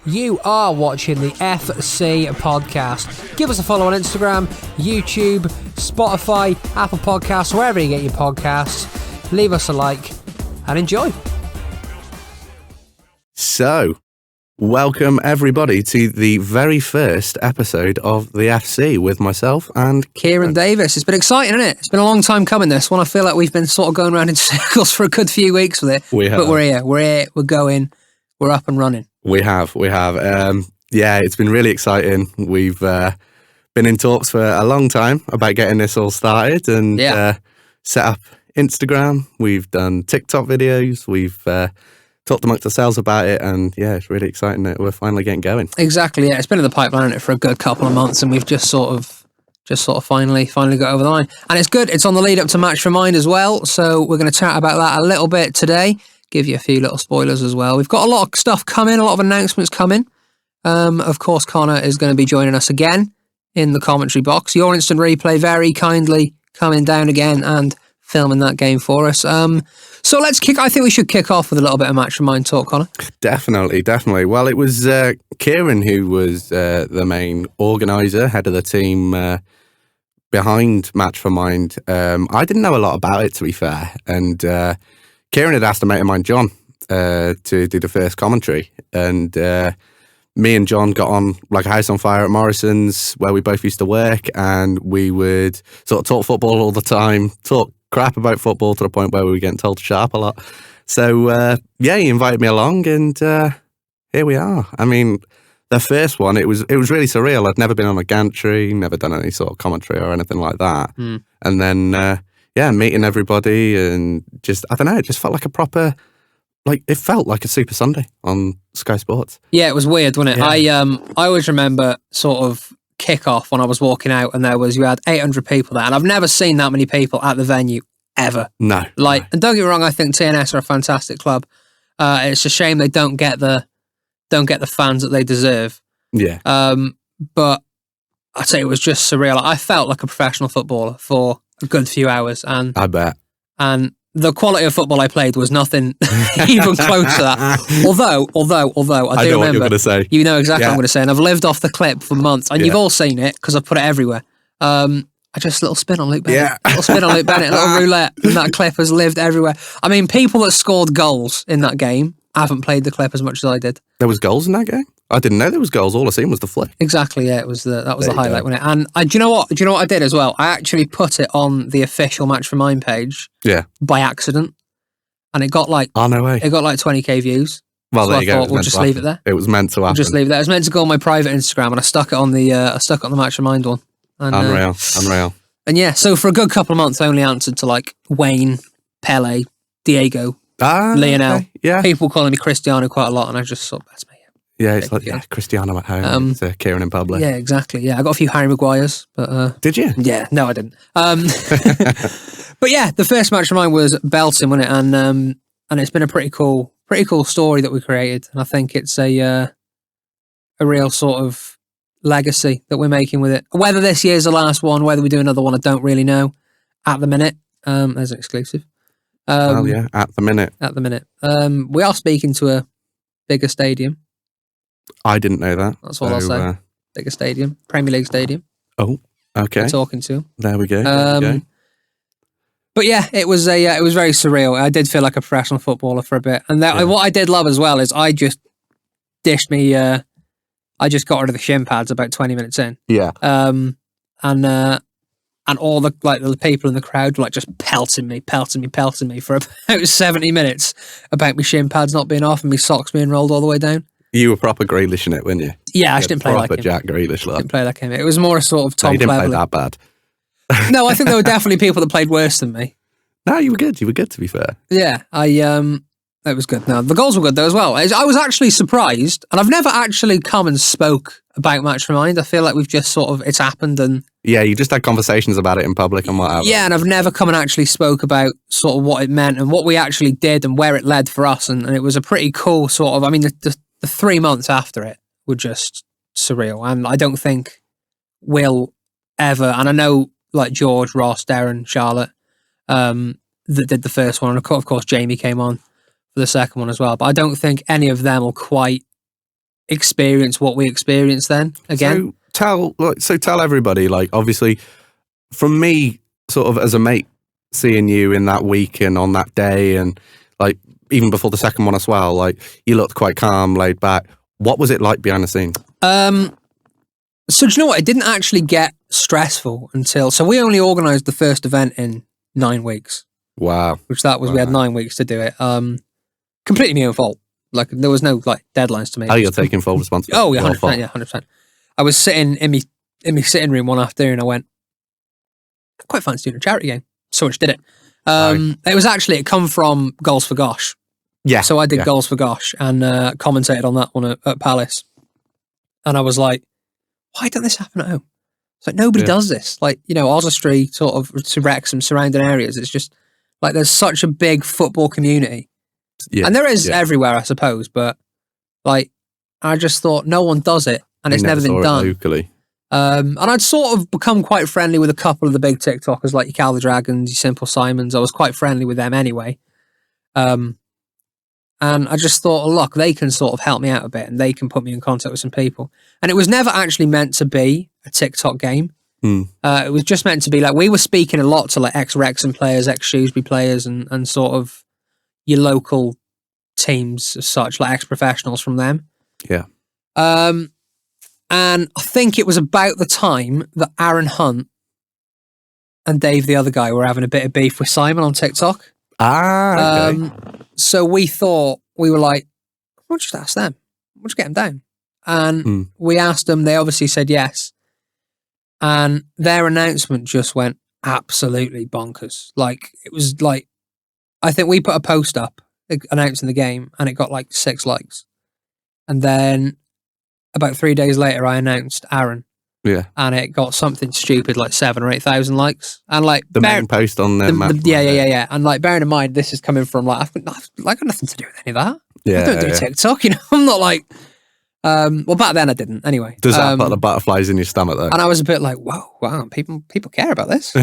You are watching the FC podcast. Give us a follow on Instagram, YouTube, Spotify, Apple Podcasts, wherever you get your podcasts. Leave us a like and enjoy. So, welcome everybody to the very first episode of the FC with myself and Kieran Davis. It's been exciting, isn't it? It's been a long time coming, this one. I feel like we've been sort of going around in circles for a good few weeks with it. But we're here, we're going, we're up and running. We have. Yeah, it's been really exciting. We've been in talks for a long time about getting this all started and set up Instagram. We've done TikTok videos. We've talked amongst ourselves about it, and yeah, it's really exciting that we're finally getting going. Exactly, yeah. It's been in the pipeline, hasn't it, for a good couple of months, and we've just sort of finally got over the line. And it's good. It's on the lead up to Match for Mind as well, so we're going to chat about that a little bit today. Give you a few little spoilers as well. We've got a lot of stuff coming, a lot of announcements coming. Of course, Connor is going to be joining us again in the commentary box. Your instant replay very kindly coming down again and filming that game for us. So I think we should kick off with a little bit of Match for Mind talk, Connor. Definitely. Well, it was Kieran who was the main organiser, head of the team behind Match for Mind. I didn't know a lot about it, to be fair, and Kieran had asked a mate of mine, John, to do the first commentary, and me and John got on like a house on fire at Morrison's, where we both used to work, and we would sort of talk football all the time, talk crap about football to the point where we were getting told to shut up a lot. So, he invited me along, and here we are. I mean, the first one, it was really surreal. I'd never been on a gantry, never done any sort of commentary or anything like that. And then... meeting everybody and just, I don't know, it just felt like a proper, it felt like a Super Sunday on Sky Sports. Yeah, it was weird, wasn't it? Yeah. I always remember sort of kick-off when I was walking out and you had 800 people there, and I've never seen that many people at the venue, ever. No. And don't get me wrong, I think TNS are a fantastic club. It's a shame they don't get the fans that they deserve. Yeah. But I'd say it was just surreal. I felt like a professional footballer for a good few hours, and I bet. And the quality of football I played was nothing even close to that. Although I do remember. What you're going to say. You know exactly what I'm going to say, and I've lived off the clip for months, and you've all seen it because I've put it everywhere. I just little spin on Luke Bennett, little roulette, and that clip has lived everywhere. I mean, people that scored goals in that game haven't played the clip as much as I did. There was goals in that game? I didn't know there was goals. All I seen was the flick. Exactly, yeah. That was the highlight, wasn't it? And do you know what? Do you know what I did as well? I actually put it on the official Match for Mind page. Yeah. By accident, and it got no way. It got 20k views. Well, so there I you go. Thought, we'll just leave it there. It was meant to happen. We'll just leave it there. It was meant to go on my private Instagram, and I stuck it on the Match for Mind one. And, Unreal. And yeah, so for a good couple of months, I only answered to Wayne, Pele, Diego, Lionel. Okay. Yeah. People calling me Cristiano quite a lot, and I just thought that's me. Yeah, it's Cristiano at home. It's Kieran in public. Yeah, exactly. Yeah, I got a few Harry Maguires, but did you? Yeah, no, I didn't. But yeah, the first Match for Mine was belting, wasn't it? And it's been a pretty cool story that we created, and I think it's a real sort of legacy that we're making with it. Whether this year's the last one, whether we do another one, I don't really know. At the minute, as an exclusive. At the minute. At the minute, we are speaking to a bigger stadium. I didn't know that. That's all I'll say. Bigger stadium, Premier League stadium. Oh, okay. We're talking to him. There we go. But yeah, it was very surreal. I did feel like a professional footballer for a bit, and what I did love as well is I just dished me. I just got rid of the shin pads about 20 minutes in. Yeah. And all the people in the crowd were just pelting me for about 70 minutes about my shin pads not being off and my socks being rolled all the way down. You were proper Grealish in it, weren't you? Yeah, I just didn't play like him. Proper Jack Grealish. Didn't play like him. It was more a sort of Tom You didn't Cleverley. play that bad. No, I think there were definitely people that played worse than me. No, you were good. You were good, to be fair. Yeah, it was good. No, the goals were good though as well. I was actually surprised, and I've never actually come and spoke about Match for Mind. I feel like we've just it's happened and... Yeah, you just had conversations about it in public and whatever. Yeah, and I've never come and actually spoke about sort of what it meant and what we actually did and where it led for us, and it was a pretty cool sort of... I mean, the 3 months after it were just surreal, and I don't think we'll ever... And I know George, Ross, Darren, Charlotte that did the first one, and of course Jamie came on for the second one as well, but I don't think any of them will quite experience what we experienced then again. So tell everybody, like, obviously, from me, sort of as a mate, seeing you in that week and on that day, and like even before the second one as well, like you looked quite calm, laid back. What was it like behind the scenes? So do you know what? It didn't actually get stressful until, so we only organised the first event in 9 weeks. Wow. We had 9 weeks to do it. Completely my own fault. Like there was no like deadlines to me. Oh, you're taking full responsibility. Oh yeah, 100%. Yeah, 100%. I was sitting in me sitting room one afternoon. I went, I quite fancy doing a charity game. So much did it. It come from Goals for Gosh. Yeah. So I did Goals for Gosh and commentated on that one at Palace. And I was like, why don't this happen at home? It's like nobody does this. Like, you know, Oswestry, sort of to Wrexham, surrounding areas. It's just like there's such a big football community. Yeah. And there is everywhere, I suppose, but like I just thought no one does it and it's never been done. Locally. And I'd sort of become quite friendly with a couple of the big TikTokers like your Cal the Dragons, your Simple Simons. I was quite friendly with them anyway. And I just thought, look, they can sort of help me out a bit and they can put me in contact with some people. And it was never actually meant to be a TikTok game. It was just meant to be like, we were speaking a lot to like ex-Wrexham players, ex-Shrewsbury players and sort of your local teams as such, like ex-professionals from them. Yeah. And I think it was about the time that Aaron Hunt and Dave, the other guy, were having a bit of beef with Simon on TikTok. Okay. So we were like, we'll just ask them. We'll just get them down. And we asked them, they obviously said yes. And their announcement just went absolutely bonkers. Like, it was like, I think we put a post up announcing the game and it got like 6 likes. And then about 3 days later, I announced Aaron. Yeah. And it got something stupid like 7,000 or 8,000 likes. And like the main post on their map. Yeah. And like bearing in mind, this is coming from like, I've got nothing to do with any of that. Yeah. I don't do TikTok, you know. I'm not like, well, back then I didn't anyway. Does that put the butterflies in your stomach though? And I was a bit like, wow, people care about this.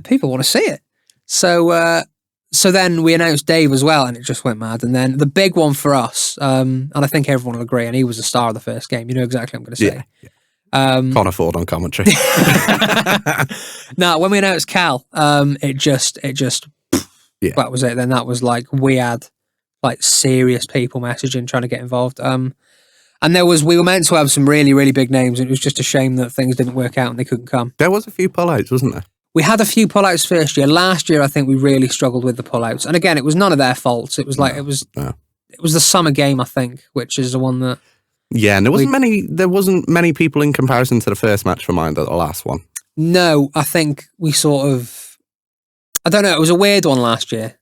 People want to see it. So then we announced Dave as well, and it just went mad. And then the big one for us, and I think everyone will agree, and he was the star of the first game. You know exactly what I'm going to say. Yeah. Can't afford on commentary. No, when we announced Cal, it just that was it. Then that was like we had like serious people messaging trying to get involved. And we were meant to have some really, really big names. And it was just a shame that things didn't work out and they couldn't come. There was a few pullouts, wasn't there? We had a few pullouts first year. Last year, I think we really struggled with the pullouts. And again, it was none of their faults. It was like it was the summer game, I think, which is the one that. Yeah, and there wasn't many people in comparison to the first match for mine, the last one. No, I think we sort of, I don't know, it was a weird one last year.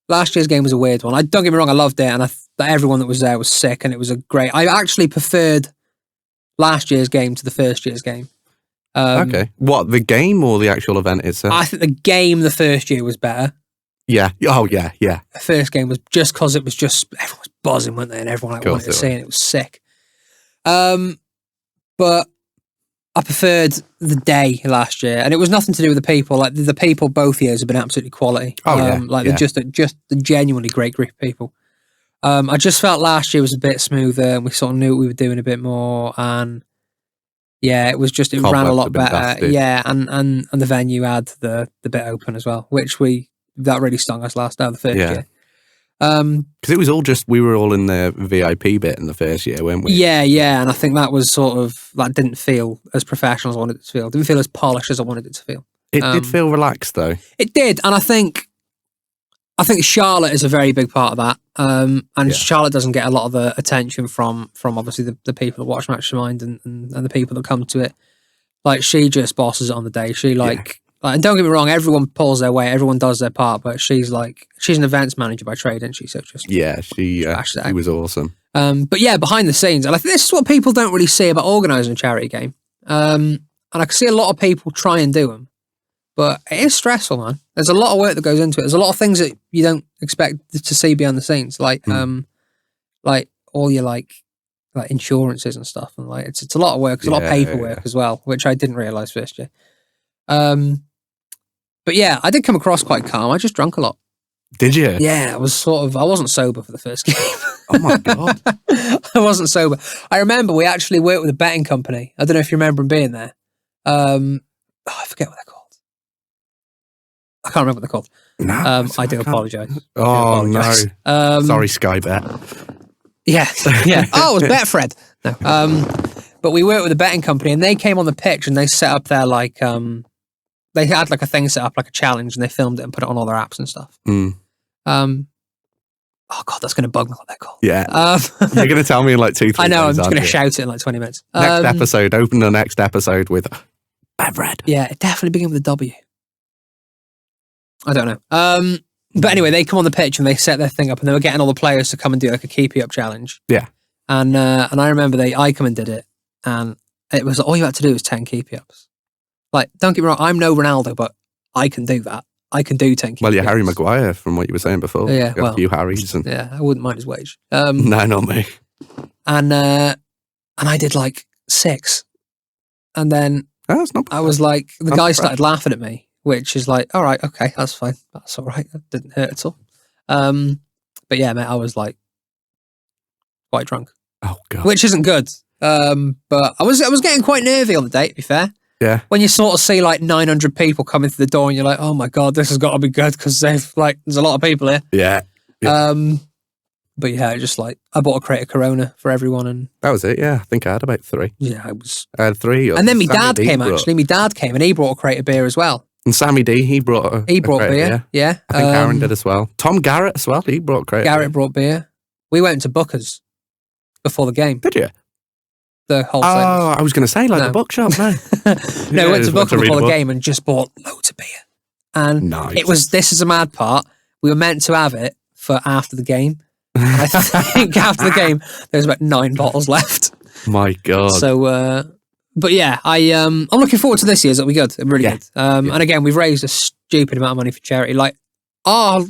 Last year's game was a weird one. Don't get me wrong, I loved it, and everyone that was there was sick, and it was I actually preferred last year's game to the first year's game. Okay. What, the game or the actual event itself? I think the game the first year was better. Yeah. Oh, yeah. The first game was just because it was just, everyone was buzzing, weren't they? And everyone wanted to see it. It was sick. But I preferred the day last year, and it was nothing to do with the people. Like the people both years have been absolutely quality. They're just a genuinely great group of people. I just felt last year was a bit smoother, and we sort of knew what we were doing a bit more, and yeah, it ran a lot better. Yeah, and the venue had the bit open as well, which that really stung us the first year. Because it was all we were all in the VIP bit in the first year, weren't we? Yeah, and I think that was that didn't feel as professional as I wanted it to feel. It didn't feel as polished as I wanted it to feel. It did feel relaxed though. It did, and I think Charlotte is a very big part of that. And Charlotte doesn't get a lot of the attention from obviously the people that watch Match of Mind and the people that come to it. Like she just bosses it on the day. She and don't get me wrong, everyone pulls their weight, everyone does their part, but she's an events manager by trade, isn't she? So she was awesome. But yeah, behind the scenes, and I think this is what people don't really see about organising a charity game. And I can see a lot of people try and do them, but it is stressful, man. There's a lot of work that goes into it. There's a lot of things that you don't expect to see behind the scenes, like all your like insurances and stuff, and it's a lot of work. It's a lot of paperwork as well, which I didn't realise first year. But yeah, I did come across quite calm. I just drank a lot. Did you? Yeah, I wasn't sober for the first game. Oh my God. I wasn't sober. I remember we actually worked with a betting company. I don't know if you remember them being there. I forget what they're called. I can't remember what they're called. No, I do apologise. Oh no. Sorry, Sky Bet. Yeah, yeah. Oh, it was Betfred. No. But we worked with a betting company, and they came on the pitch and they set up their they had like a thing set up, like a challenge, and they filmed it and put it on all their apps and stuff. Oh God, that's going to bug me what they're called. Yeah. You're going to tell me in like 2-3 I know, days, I'm just going to you? shout it in like 20 minutes. Next episode, open the next episode with Betfred. Yeah, it definitely began with a W. I don't know. But anyway, they come on the pitch and they set their thing up, and they were getting all the players to come and do like a keepy up challenge. Yeah. And I remember I come and did it, and it was all you had to do was 10 keepy ups. Like, don't get me wrong, I'm no Ronaldo, but I can do that. I can do 10 keepy ups. Well, you're Harry Maguire from what you were saying before. Yeah, a few Harrys. And... Yeah, I wouldn't mind his wage. No, not me. And I did like 6, and then I was like, the guy started laughing at me, which is like, all right, okay, that's fine, that's all right, that didn't hurt at all. But yeah, mate, I was like quite drunk. Oh God, which isn't good. But I was getting quite nervy on the day, to be fair. Yeah. When you sort of see like 900 people coming through the door, and you're like, oh my God, this has got to be good because there's a lot of people here. Yeah. But yeah, I bought a crate of Corona for everyone, and that was it. Yeah, I think I had about 3. Yeah, I had 3. And then my dad came. Actually, my dad came, and he brought a crate of beer as well. And Sammy D, he brought beer. Yeah. I think Aaron did as well. Tom Garrett as well. He brought a crate. Garrett brought beer. We went to Booker's before the game. Did you? The whole thing. Oh, I was going to say like the bookshop. No, no, we went to Booker before the game and just bought loads of beer. And this is a mad part. We were meant to have it for after the game. I think after the game, there's about 9 bottles left. My God. So, but yeah, I'm looking forward to this year's. It'll be good. Really good. And again, we've raised a stupid amount of money for charity. Like our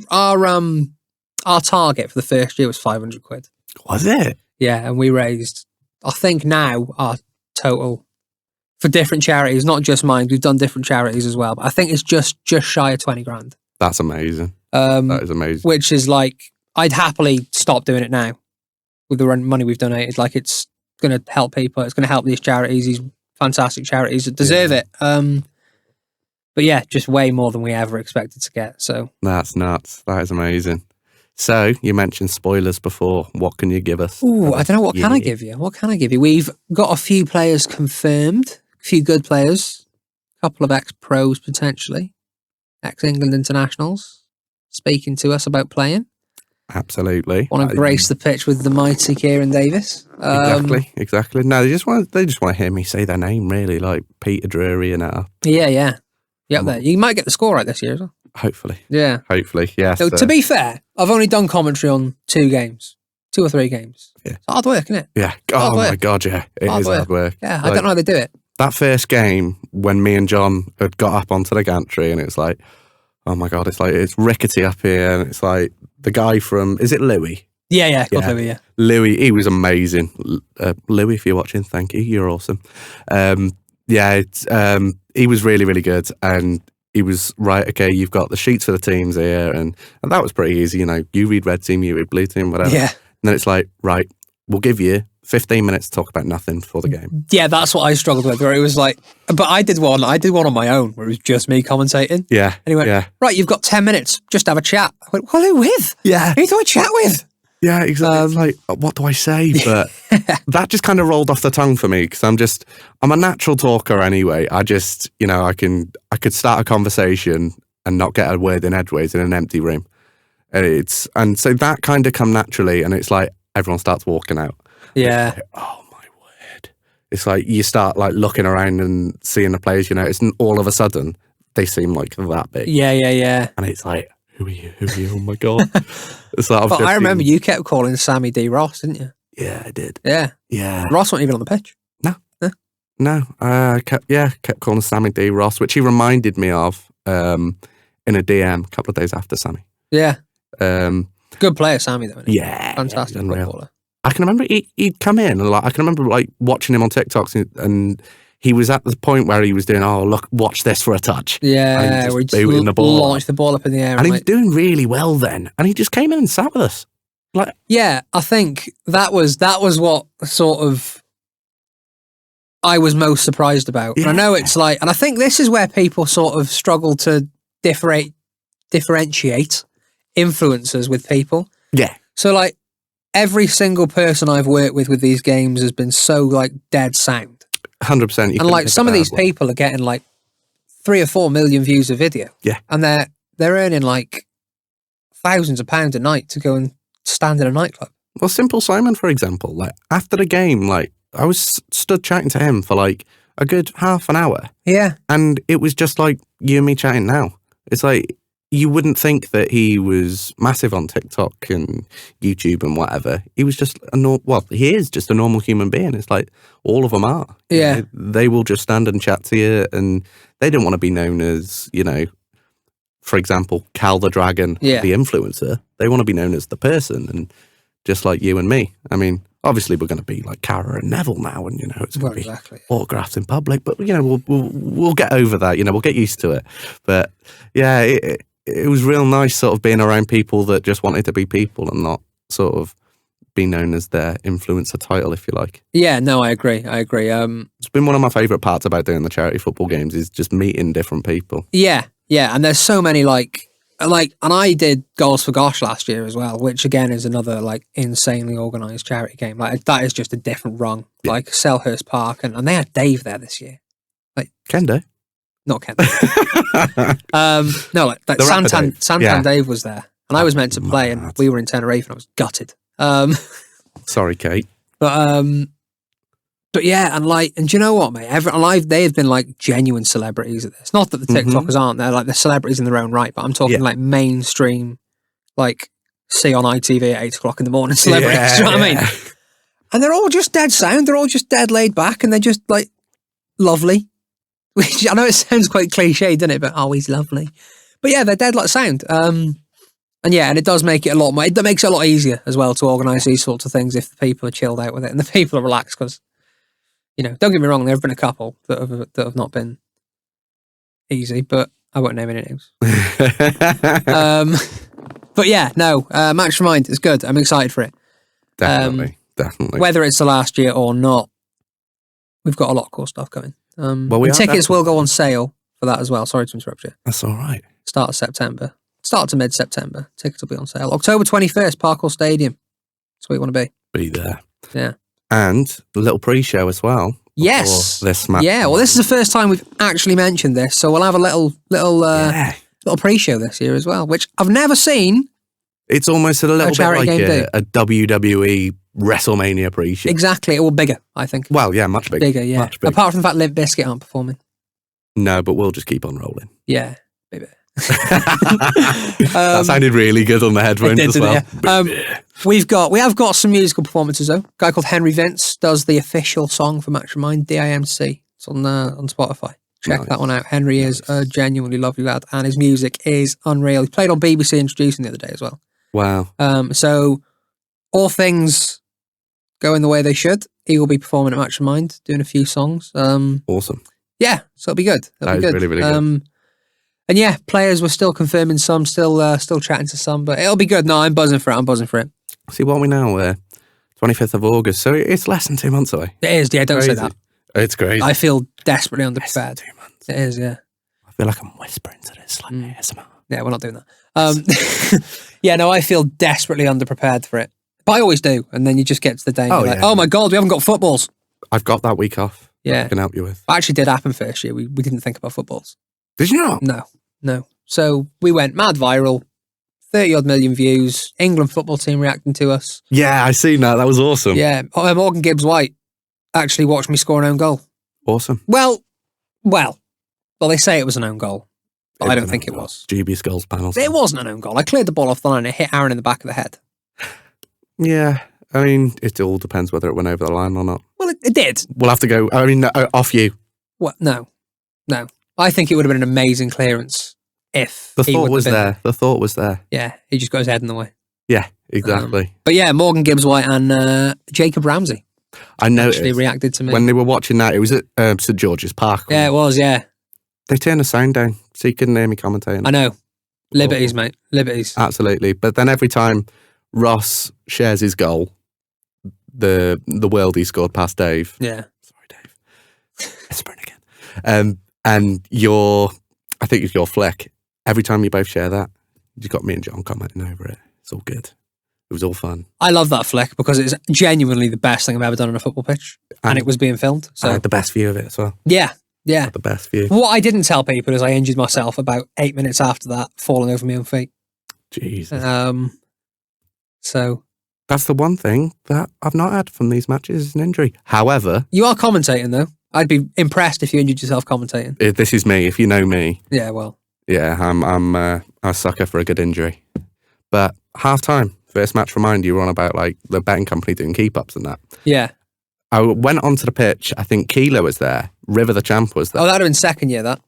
target for the first year was 500 quid. Was it? Yeah, and we raised, I think now our total for different charities, not just mine. We've done different charities as well, but I think it's just shy of 20 grand. That's amazing. That is amazing. Which is like, I'd happily stop doing it now with the money we've donated. Like, it's going to help people. It's going to help these charities, these fantastic charities that deserve it. But yeah, just way more than we ever expected to get. So that's nuts. That is amazing. So you mentioned spoilers before. What can you give us? Ooh, I don't know. What can I give you? What can I give you? We've got a few players confirmed. A few good players. A couple of ex-pros potentially. Ex-England internationals speaking to us about playing. Absolutely. Want to grace the pitch with the mighty Kieran Davis. Exactly. No, they just want to hear me say their name, really, like Peter Drury and that. Yeah. Yep, there. You might get the score right this year as well. Hopefully. Yeah. Hopefully, yes. So, to be fair, I've only done commentary on 2 or 3 games. Yeah. It's hard work, isn't it? Yeah. Oh my God, yeah. It is hard work. Yeah, I don't know how they do it. That first game, when me and John had got up onto the gantry, and it's like, oh my God, it's rickety up here, and it's like the guy from, is it Louis? Yeah, Louis, yeah. Louis, he was amazing. Louis, if you're watching, thank you. You're awesome. He was really, really good, and he was right. Okay, you've got the sheets for the teams here, and that was pretty easy. You know, you read red team, you read blue team, whatever. Yeah. And then it's like, right, we'll give you 15 minutes to talk about nothing for the game. Yeah, that's what I struggled with. Where it was like, but I did one on my own where it was just me commentating. Yeah. And he went, right, you've got 10 minutes, just have a chat. I went, well, who with? Yeah. Who do I chat with? Yeah, exactly. It's like, what do I say? But that just kind of rolled off the tongue for me because I'm a natural talker anyway. I just, I could start a conversation and not get a word in edgeways in an empty room. And so that kind of come naturally, and it's like everyone starts walking out. Yeah. Like, oh my word. It's like you start like looking around and seeing the players, it's all of a sudden they seem like that big. Yeah. And it's like, who are you? Oh my God. It's like, but I remember you kept calling Sammy D. Ross, didn't you? Yeah, I did. Yeah. Ross wasn't even on the pitch. No. I kept calling Sammy D. Ross, which he reminded me of in a DM a couple of days after Sammy. Yeah. Good player, Sammy, though. Isn't he? Yeah. Fantastic footballer. I can remember he'd come in, and I can remember watching him on TikToks, and he was at the point where he was doing, oh, look, watch this for a touch. Yeah, where he just booting the ball launched the ball up in the air. And he was doing really well then. And he just came in and sat with us. Like, yeah, I think that was what sort of I was most surprised about. Yeah. And I know it's like, and I think this is where people sort of struggle to differentiate influencers with people. Yeah. So like every single person I've worked with these games has been so like dead sound. 100%. And like some of these people are getting like 3 or 4 million views a video. Yeah. And they're earning like thousands of pounds a night to go and stand in a nightclub. Well, Simple Simon, for example, like after the game, like I was stood chatting to him for like a good half an hour. Yeah. And it was just like you and me chatting now. It's like, you wouldn't think that he was massive on TikTok and YouTube and whatever. He was just he is just a normal human being. It's like all of them are. Yeah. You know, they will just stand and chat to you, and they don't want to be known as, you know, for example, Cal the Dragon, the influencer. They want to be known as the person, and just like you and me. I mean, obviously we're going to be like Cara and Neville now, and you know it's going to be autographs in public. But you know we'll get over that. You know, we'll get used to it. But yeah, it was real nice sort of being around people that just wanted to be people and not sort of be known as their influencer title, if you like. Yeah, no, I agree. It's been one of my favourite parts about doing the charity football games is just meeting different people. Yeah, and there's so many like, and I did Goals for Gosh last year as well, which again is another like insanely organised charity game. Like that is just a different rung, like Selhurst Park, and they had Dave there this year. Like Kendo. Not Kent. No, like Santan Dave was there, and I was meant to play, and we were in Tenerife, and I was gutted. Sorry, Kate. But yeah, and do you know what, mate? They have been like genuine celebrities at this. Not that the TikTokers aren't; they're like they're celebrities in their own right. But I'm talking like mainstream, like see on ITV at 8 o'clock in the morning celebrities. Do you know what I mean? And they're all just dead sound. They're all just dead laid back, and they're just like lovely. Which I know it sounds quite cliche, doesn't it? But he's lovely. But yeah, they're dead like sound. And it does make it a lot more. It makes it a lot easier as well to organise these sorts of things if the people are chilled out with it and the people are relaxed. Because, you know, don't get me wrong, there have been a couple that have not been easy, but I won't name any names. But yeah, no, Match for Mind is good. I'm excited for it. Definitely. Whether it's the last year or not, we've got a lot of cool stuff coming. Tickets will go on sale for that as well. Sorry to interrupt you. That's all right. Start to mid-September. Tickets will be on sale. October 21st, Parkhall Stadium. That's where you want to be. Be there. Yeah. And a little pre-show as well. Yes. This match. Yeah. Well, this is the first time we've actually mentioned this, so we'll have a little pre-show this year as well, which I've never seen. It's almost a little bit like a WWE WrestleMania pre-show. Exactly. Or bigger, I think. Well, yeah, much bigger. Bigger, yeah. Much bigger. Apart from the fact Limp Bizkit aren't performing. No, but we'll just keep on rolling. Yeah, maybe. That sounded really good on the headphones as well. Yeah. We have got some musical performances though. A guy called Henry Vince does the official song for Match for Mind, DIMC. It's on Spotify. Check that one out. Henry is a genuinely lovely lad, and his music is unreal. He played on BBC Introducing the other day as well. Wow. So all things going the way they should, he will be performing at Match for Mind, doing a few songs. Awesome. Yeah, so it'll be good. That is really, really good. And yeah, players were still confirming some, still chatting to some, but it'll be good. No, I'm buzzing for it. See, what are we now? 25th of August, so it's less than 2 months away. It is, yeah, don't say that. It's crazy. I feel desperately underprepared. Less than 2 months. It is, yeah. I feel like I'm whispering to this, like ASMR. Yeah, we're not doing that. Yeah, no, I feel desperately underprepared for it. But I always do, and then you just get to the day and you're like, oh my God, we haven't got footballs. I've got that week off. Yeah. I can help you with. It actually did happen first year. We didn't think about footballs. Did you not? No. So we went mad viral, 30-odd million views, England football team reacting to us. Yeah, I seen that. That was awesome. Yeah. Morgan Gibbs-White actually watched me score an own goal. Awesome. Well, they say it was an own goal, but I don't think it was. Dubious goals panels. It wasn't an own goal. I cleared the ball off the line and it hit Aaron in the back of the head. Yeah. I mean, it all depends whether it went over the line or not. Well, it did. We'll have to go. I mean, off you. What? No. I think it would have been an amazing clearance if the thought was there. The thought was there. Yeah, he just got his head in the way. Yeah, exactly. But yeah, Morgan Gibbs-White and Jacob Ramsey I noticed actually reacted to me. when they were watching that. It was at St George's Park. Yeah, it was, yeah. They turned the sound down so you couldn't hear me commentating. I know. Liberties, mate. Liberties. Absolutely. But then every time Ross shares his goal, the worldie scored past Dave. Yeah. Sorry, Dave. Whispering again. And I think it's your flick. Every time you both share that, you got me and John commenting over it. It's all good. It was all fun. I love that flick because it's genuinely the best thing I've ever done on a football pitch. And it was being filmed. So I had the best view of it as well. Yeah. Yeah. The best view. What I didn't tell people is I injured myself about 8 minutes after that, falling over my own feet. Jesus. So That's the one thing that I've not had from these matches is an injury. However, you are commentating though. I'd be impressed if you injured yourself commentating. this is me. If you know me, Yeah, well. yeah, I'm a sucker for a good injury. But half time, first match for Mind, you were on about like the betting company doing keep ups and that. Yeah. I went onto the pitch. I think Keeler was there. River the Champ was there. Oh, that'd have been second year, that.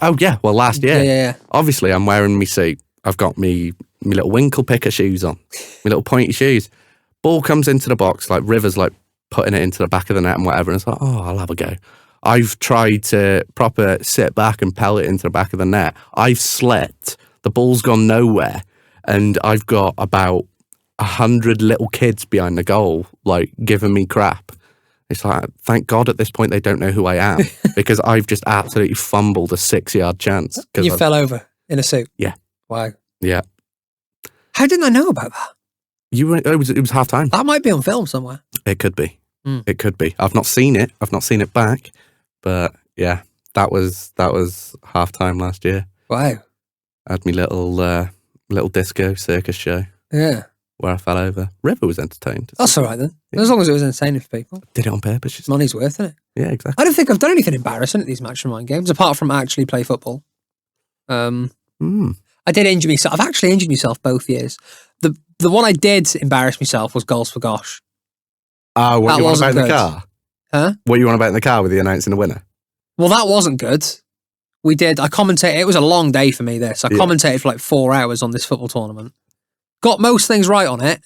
Oh yeah, well last year. Yeah. Obviously, I'm wearing my suit. I've got me little winkle picker shoes on, my little pointy shoes. Ball comes into the box, like River's like putting it into the back of the net and whatever. And it's like, oh, I'll have a go. I've tried to proper sit back and pelt it into the back of the net. I've slept. The ball's gone nowhere. And I've got about 100 little kids behind the goal, like giving me crap. It's like, thank God at this point they don't know who I am because I've just absolutely fumbled a 6-yard chance. You fell over in a suit? Yeah. Wow. Yeah. How didn't I know about that? It was half time. That might be on film somewhere. It could be. It could be. I've not seen it. I've not seen it back. But yeah, that was half time last year. Wow. I had my little disco circus show. Yeah. Where I fell over. River was entertained. That's all right then. Yeah. As long as it was entertaining for people. Did it on purpose. Just... Money's worth, isn't it? Yeah, exactly. I don't think I've done anything embarrassing at these Match of Mine games, apart from actually play football. I did injure myself. I've actually injured myself both years. The one I did embarrass myself was Goals for Gosh. Oh, what That you want wasn't about in the good. car? Huh? What you want about in the car with the announcing the winner? Well, that wasn't good. I commentated, it was a long day for me, this. I commentated for like 4 hours on this football tournament. Got most things right on it.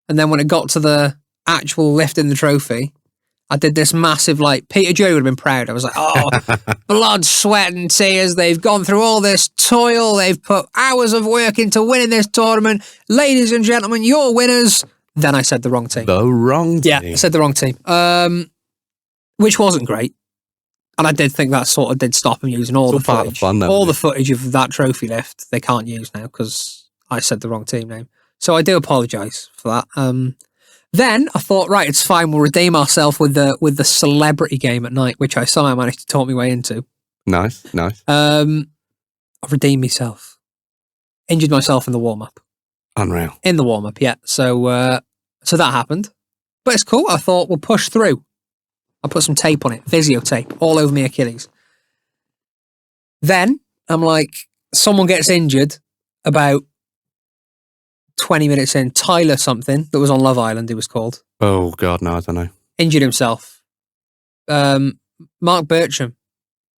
And then when it got to the actual lifting the trophy, I did this massive, like, Peter Drury would have been proud. I was like, oh, blood, sweat and tears. They've gone through all this toil. They've put hours of work into winning this tournament. Ladies and gentlemen, you're winners. Then I said the wrong team. The wrong team. Yeah, I said the wrong team. Which wasn't great. And I did think that sort of did stop them using all the footage. All the footage of that trophy lift, they can't use now because I said the wrong team name. So I do apologise for that. Then I thought, right, it's fine. We'll redeem ourselves with the celebrity game at night, which I somehow managed to talk my way into. Nice. I've redeemed myself. Injured myself in the warm-up. Unreal. In the warm-up, yeah. So that happened. But it's cool. I thought we'll push through. I put some tape on it, Visio tape, all over my Achilles. Then I'm like, someone gets injured about 20 minutes in. Tyler something that was on Love Island, he was called. Oh, God, no, I don't know. Injured himself. Mark Bircham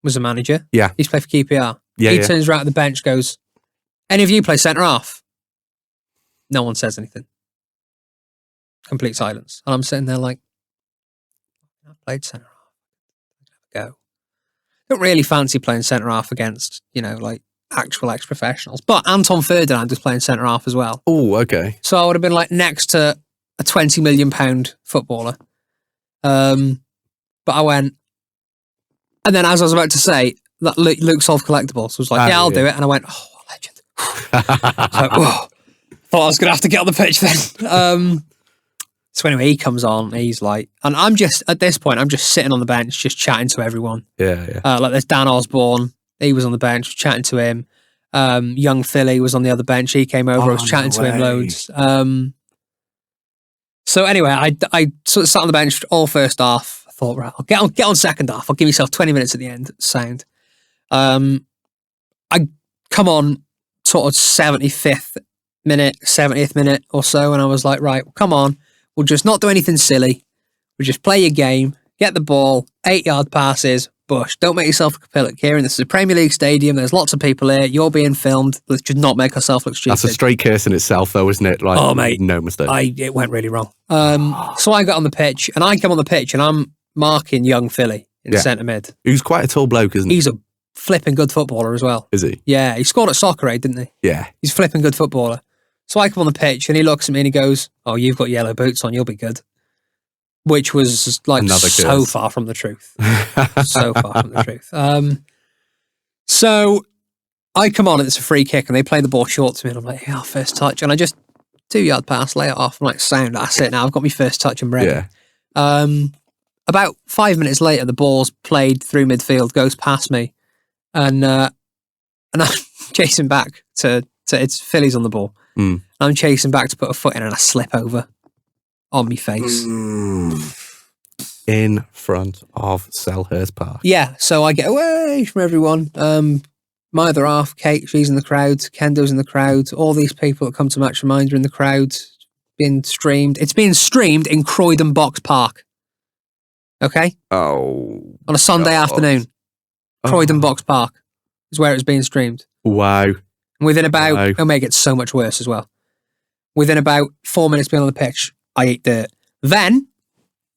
was a manager. Yeah. He's played for QPR. Yeah, He yeah. turns around at the bench, goes, any of you play centre-half? No one says anything. Complete silence. And I'm sitting there like, I played centre-half. Go. Don't really fancy playing centre-half against, like actual ex-professionals. But Anton Ferdinand was playing centre-half as well. Oh, okay. So I would have been like next to a £20 million footballer. But I went, and then as I was about to say, that Luke Solve Collectibles was like, I'll do it. And I went, oh, legend. Like, whoa. Thought I was going to have to get on the pitch then. So anyway, he comes on, he's like, and I'm just, at this point, I'm just sitting on the bench, just chatting to everyone. Yeah. Like there's Dan Osborne, he was on the bench, chatting to him. Young Philly was on the other bench, he came over, I was chatting to him loads. So anyway, I sort of sat on the bench all first half. I thought, right, I'll get on second half. I'll give myself 20 minutes at the end. Sound. I come on sort of 75th minute, 70th minute or so, and I was like, right, come on. We'll just not do anything silly. We'll just play your game, get the ball, 8-yard passes, bush. Don't make yourself look a Kieran. This is a Premier League stadium. There's lots of people here. You're being filmed. Let's just not make ourselves look stupid. That's a straight curse in itself, though, isn't it? Like, oh, mate. No mistake. It went really wrong. So I got on the pitch, and I come on the pitch, and I'm marking young Philly in centre mid. Who's quite a tall bloke, isn't he? He's a flipping good footballer as well. Is he? Yeah, he scored at Soccer Aid, didn't he? Yeah. He's a flipping good footballer. So I come on the pitch, and he looks at me and he goes, "Oh, you've got yellow boots on. You'll be good." Which was like so far from the truth. So far from the truth. So I come on and it's a free kick and they play the ball short to me and I'm like, yeah, first touch. And I just 2-yard pass, lay it off. I'm like, sound, that's it now. I've got my first touch and ready. Yeah. About 5 minutes later, the ball's played through midfield, goes past me. And I'm chasing back to it's Phillies on the ball. Mm. I'm chasing back to put a foot in and I slip over. On me face. In front of Selhurst Park. Yeah, so I get away from everyone. My other half, Kate, she's in the crowd. Kendo's in the crowd. All these people that come to Match Reminder in the crowd. Being streamed. It's being streamed in Croydon Box Park. Okay? Oh. On a Sunday afternoon. Croydon Box Park is where it's being streamed. Wow. And within about, it'll make it so much worse as well. Within about 4 minutes being on the pitch, I ate dirt. Then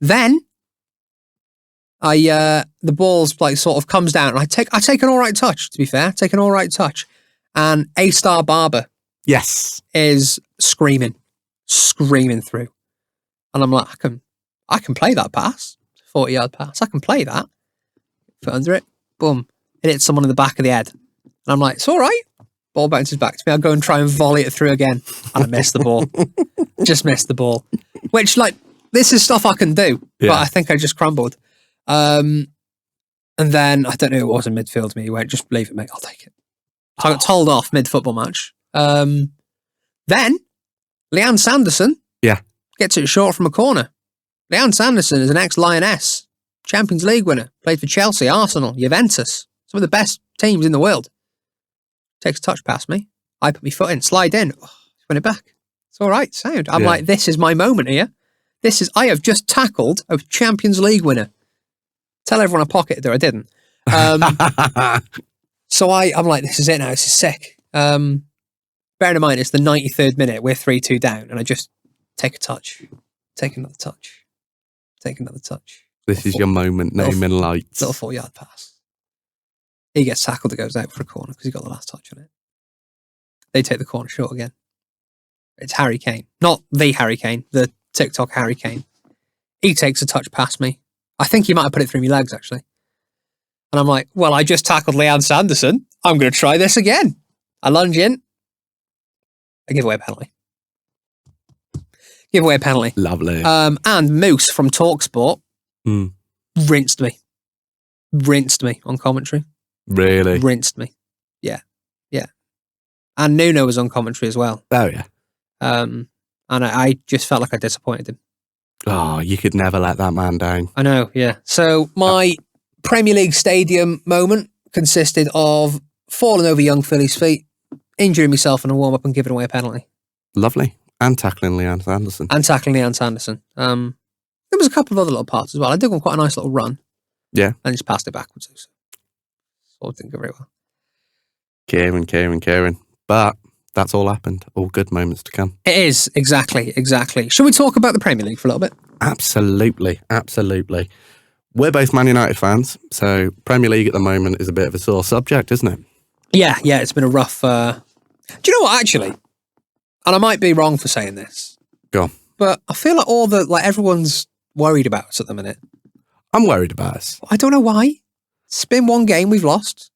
the ball's like sort of comes down and I take an all right touch, to be fair. Take an all right touch. And A-Star Barber is screaming through. And I'm like, I can play that pass. 40-yard pass. I can play that. Foot under it. Boom. It hits someone in the back of the head. And I'm like, it's all right. Ball bounces back to me. I'll go and try and volley it through again. And I missed the ball. Just missed the ball. Which, like, this is stuff I can do. Yeah. But I think I just crumbled. And then, I don't know who it was in midfield to me. He went, just leave it, mate. I'll take it. So I got told off mid-football match. Then, Leanne Sanderson gets it short from a corner. Leanne Sanderson is an ex-Lioness. Champions League winner. Played for Chelsea, Arsenal, Juventus. Some of the best teams in the world. Takes a touch past me. I put my foot in, slide in, win it back. It's all right, sound. I'm like, this is my moment here. I have just tackled a Champions League winner. Tell everyone I pocketed her, I didn't. So I'm like, this is it now, this is sick. Bearing in mind, it's the 93rd minute, we're 3-2 down, and I just take a touch, take another touch, take another touch. This is your moment, name and lights. Little 4-yard pass. He gets tackled, it goes out for a corner because he got the last touch on it. They take the corner short again. It's Harry Kane. Not the Harry Kane, the TikTok Harry Kane. He takes a touch past me. I think he might have put it through my legs, actually. And I'm like, well, I just tackled Leanne Sanderson. I'm going to try this again. I lunge in. I give away a penalty. Give away a penalty. Lovely. And Moose from TalkSport rinsed me. Rinsed me on commentary. Really? Rinsed me. Yeah. Yeah. And Nuno was on commentary as well. Oh, yeah. And I just felt like I disappointed him. Oh, you could never let that man down. I know, yeah. So my Premier League stadium moment consisted of falling over young Philly's feet, injuring myself in a warm-up and giving away a penalty. Lovely. And tackling Leanne Sanderson. There was a couple of other little parts as well. I did one quite a nice little run. Yeah. And just passed it backwards. So I didn't go very well. Kieran. But that's all happened. All good moments to come. It is, exactly. Shall we talk about the Premier League for a little bit? Absolutely. We're both Man United fans, so Premier League at the moment is a bit of a sore subject, isn't it? Yeah, it's been a rough... Do you know what, actually? And I might be wrong for saying this. Go on. But I feel like everyone's worried about us at the minute. I'm worried about us. I don't know why. It's been one game we've lost.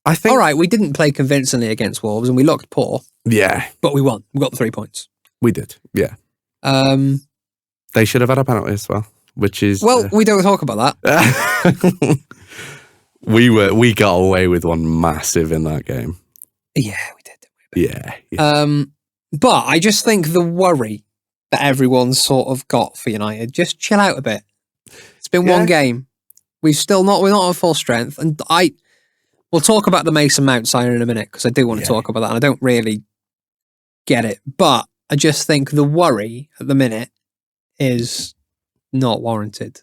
I think... All right, we didn't play convincingly against Wolves and we looked poor. Yeah. But we won. We got the 3 points. We did, yeah. They should have had a penalty as well, which is... Well, we don't talk about that. We got away with one massive in that game. Yeah, we did. Yeah. But I just think the worry that everyone's sort of got for United, just chill out a bit. It's been one game. We're not at full strength. And we'll talk about the Mason Mount signing in a minute because I do want to talk about that and I don't really get it. But I just think the worry at the minute is not warranted.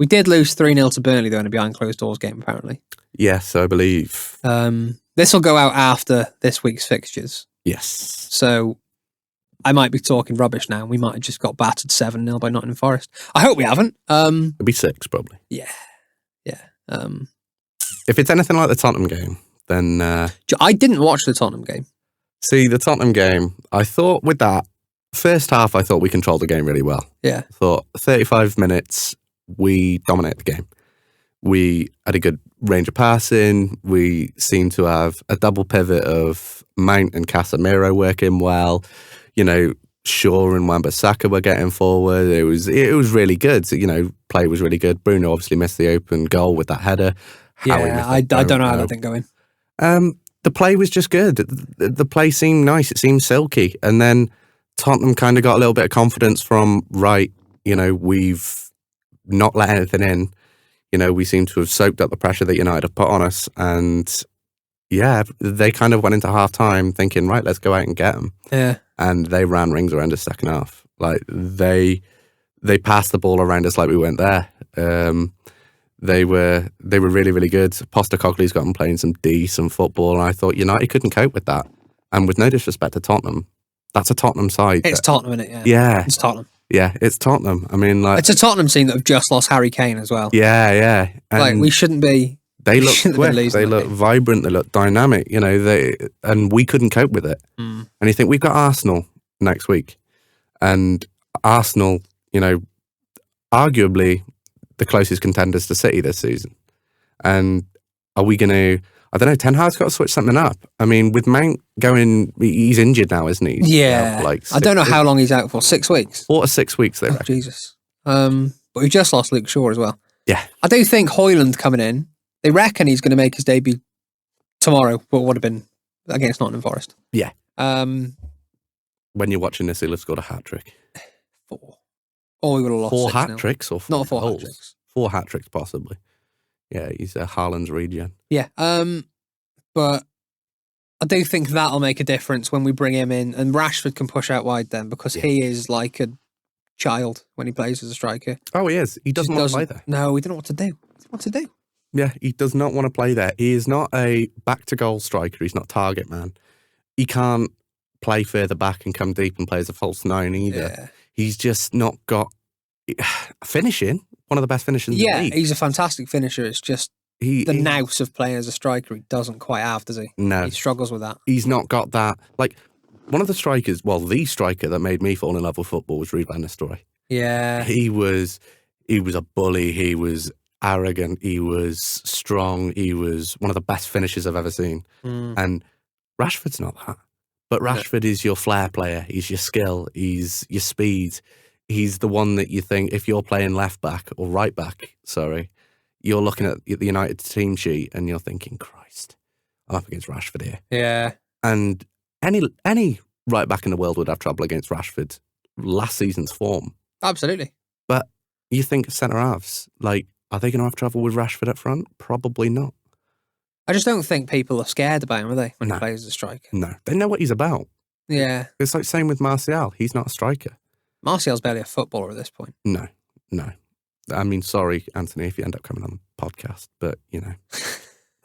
We did lose 3-0 to Burnley, though, in a behind closed doors game, apparently. Yes, I believe. This will go out after this week's fixtures. Yes. So I might be talking rubbish now. We might have just got battered 7-0 by Nottingham Forest. I hope we haven't. It'll be 6, probably. Yeah. If it's anything like the Tottenham game, then... I didn't watch the Tottenham game. See, the Tottenham game, I thought with that, first half, I thought we controlled the game really well. Yeah. I thought 35 minutes, we dominated the game. We had a good range of passing. We seemed to have a double pivot of Mount and Casemiro working well. You know, Shaw and Wan-Bissaka were getting forward. It was really good. You know, play was really good. Bruno obviously missed the open goal with that header. I don't know how that thing going. The play was just good. The play seemed nice. It seemed silky. And then Tottenham kind of got a little bit of confidence from, right, you know, we've not let anything in. You know, we seem to have soaked up the pressure that United have put on us. And yeah, they kind of went into half time thinking, right, let's go out and get them. Yeah. And they ran rings around us second half. Like they passed the ball around us like we weren't there. They were really, really good. Postecoglou's got them playing some decent football, and I thought United couldn't cope with that. And with no disrespect to Tottenham, that's a Tottenham side. It's Tottenham, isn't it? Yeah. Yeah. It's Tottenham. Yeah, it's Tottenham. I mean, like... It's a Tottenham team that have just lost Harry Kane as well. Yeah. And like, we shouldn't be... They look quick, they look vibrant, they look dynamic, you know, and we couldn't cope with it. And you think, we've got Arsenal next week. And Arsenal, you know, arguably the closest contenders to City this season. And are we going to, I don't know, Ten Hag's got to switch something up. I mean, with Mount going, he's injured now, isn't he? Yeah. I don't know how long he's out for. 6 weeks? 4 to 6 weeks, they reckon. Jesus. But we just lost Luke Shaw as well. Yeah. I do think Højlund coming in, they reckon he's going to make his debut tomorrow, but would have been against Nottingham Forest. Yeah. When you're watching this, he'll have scored a hat-trick. 4. Or we would have lost 4 6-0. hat-tricks or 4 Not 4 goals? hat-tricks. 4 hat-tricks, possibly. Yeah, he's a Haaland's regen. Yeah. But I do think that'll make a difference when we bring him in, and Rashford can push out wide then, because he is like a child when he plays as a striker. Oh, he is. He doesn't want to play there. No, he doesn't know what to do. What to do? Yeah, he does not want to play there. He is not a back-to-goal striker. He's not target man. He can't play further back and come deep and play as a false 9 either. Yeah. He's just not got finishing. One of the best finishers in the league. He's a fantastic finisher. It's just the nous of playing as a striker he doesn't quite have, does he? No. He struggles with that. He's not got that. Like, one of the strikers, well, the striker that made me fall in love with football was Ruud van Nistelrooy. Yeah. He was a bully. He was arrogant. He was strong. He was one of the best finishers I've ever seen. And Rashford's not that. But Rashford is your flair player. He's your skill. He's your speed. He's the one that you think, if you're playing left back or right back, you're looking at the United team sheet and you're thinking, Christ, I'm up against Rashford here. Yeah. And any right back in the world would have trouble against Rashford last season's form. Absolutely. But you think centre halves, like, are they going to have trouble with Rashford up front? Probably not. I just don't think people are scared about him, are they, when he plays as a striker? No. They know what he's about. Yeah. It's like same with Martial. He's not a striker. Martial's barely a footballer at this point. No. I mean, sorry, Anthony, if you end up coming on the podcast, but, you know,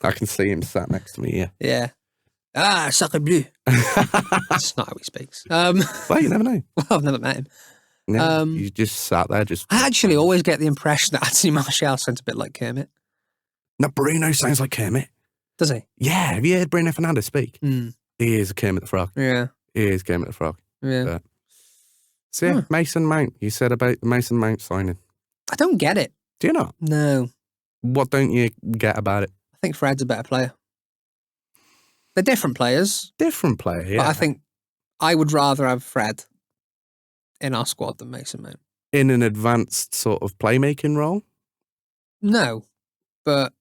I can see him sat next to me here. Yeah. Ah, sacre bleu. That's not how he speaks. Well, you never know. Well, I've never met him. No, you just sat there I actually always get the impression that Anthony Martial sounds a bit like Kermit. No, Bruno sounds like Kermit. Does he? Yeah, have you heard Bruno Fernandes speak? He is Kermit the Frog. Yeah. He is Kermit the Frog. Yeah. But, so yeah, Mason Mount. You said about the Mason Mount signing. I don't get it. Do you not? No. What don't you get about it? I think Fred's a better player. They're different players. Different player, yeah. But I think I would rather have Fred in our squad than Mason Mount. In an advanced sort of playmaking role? No. But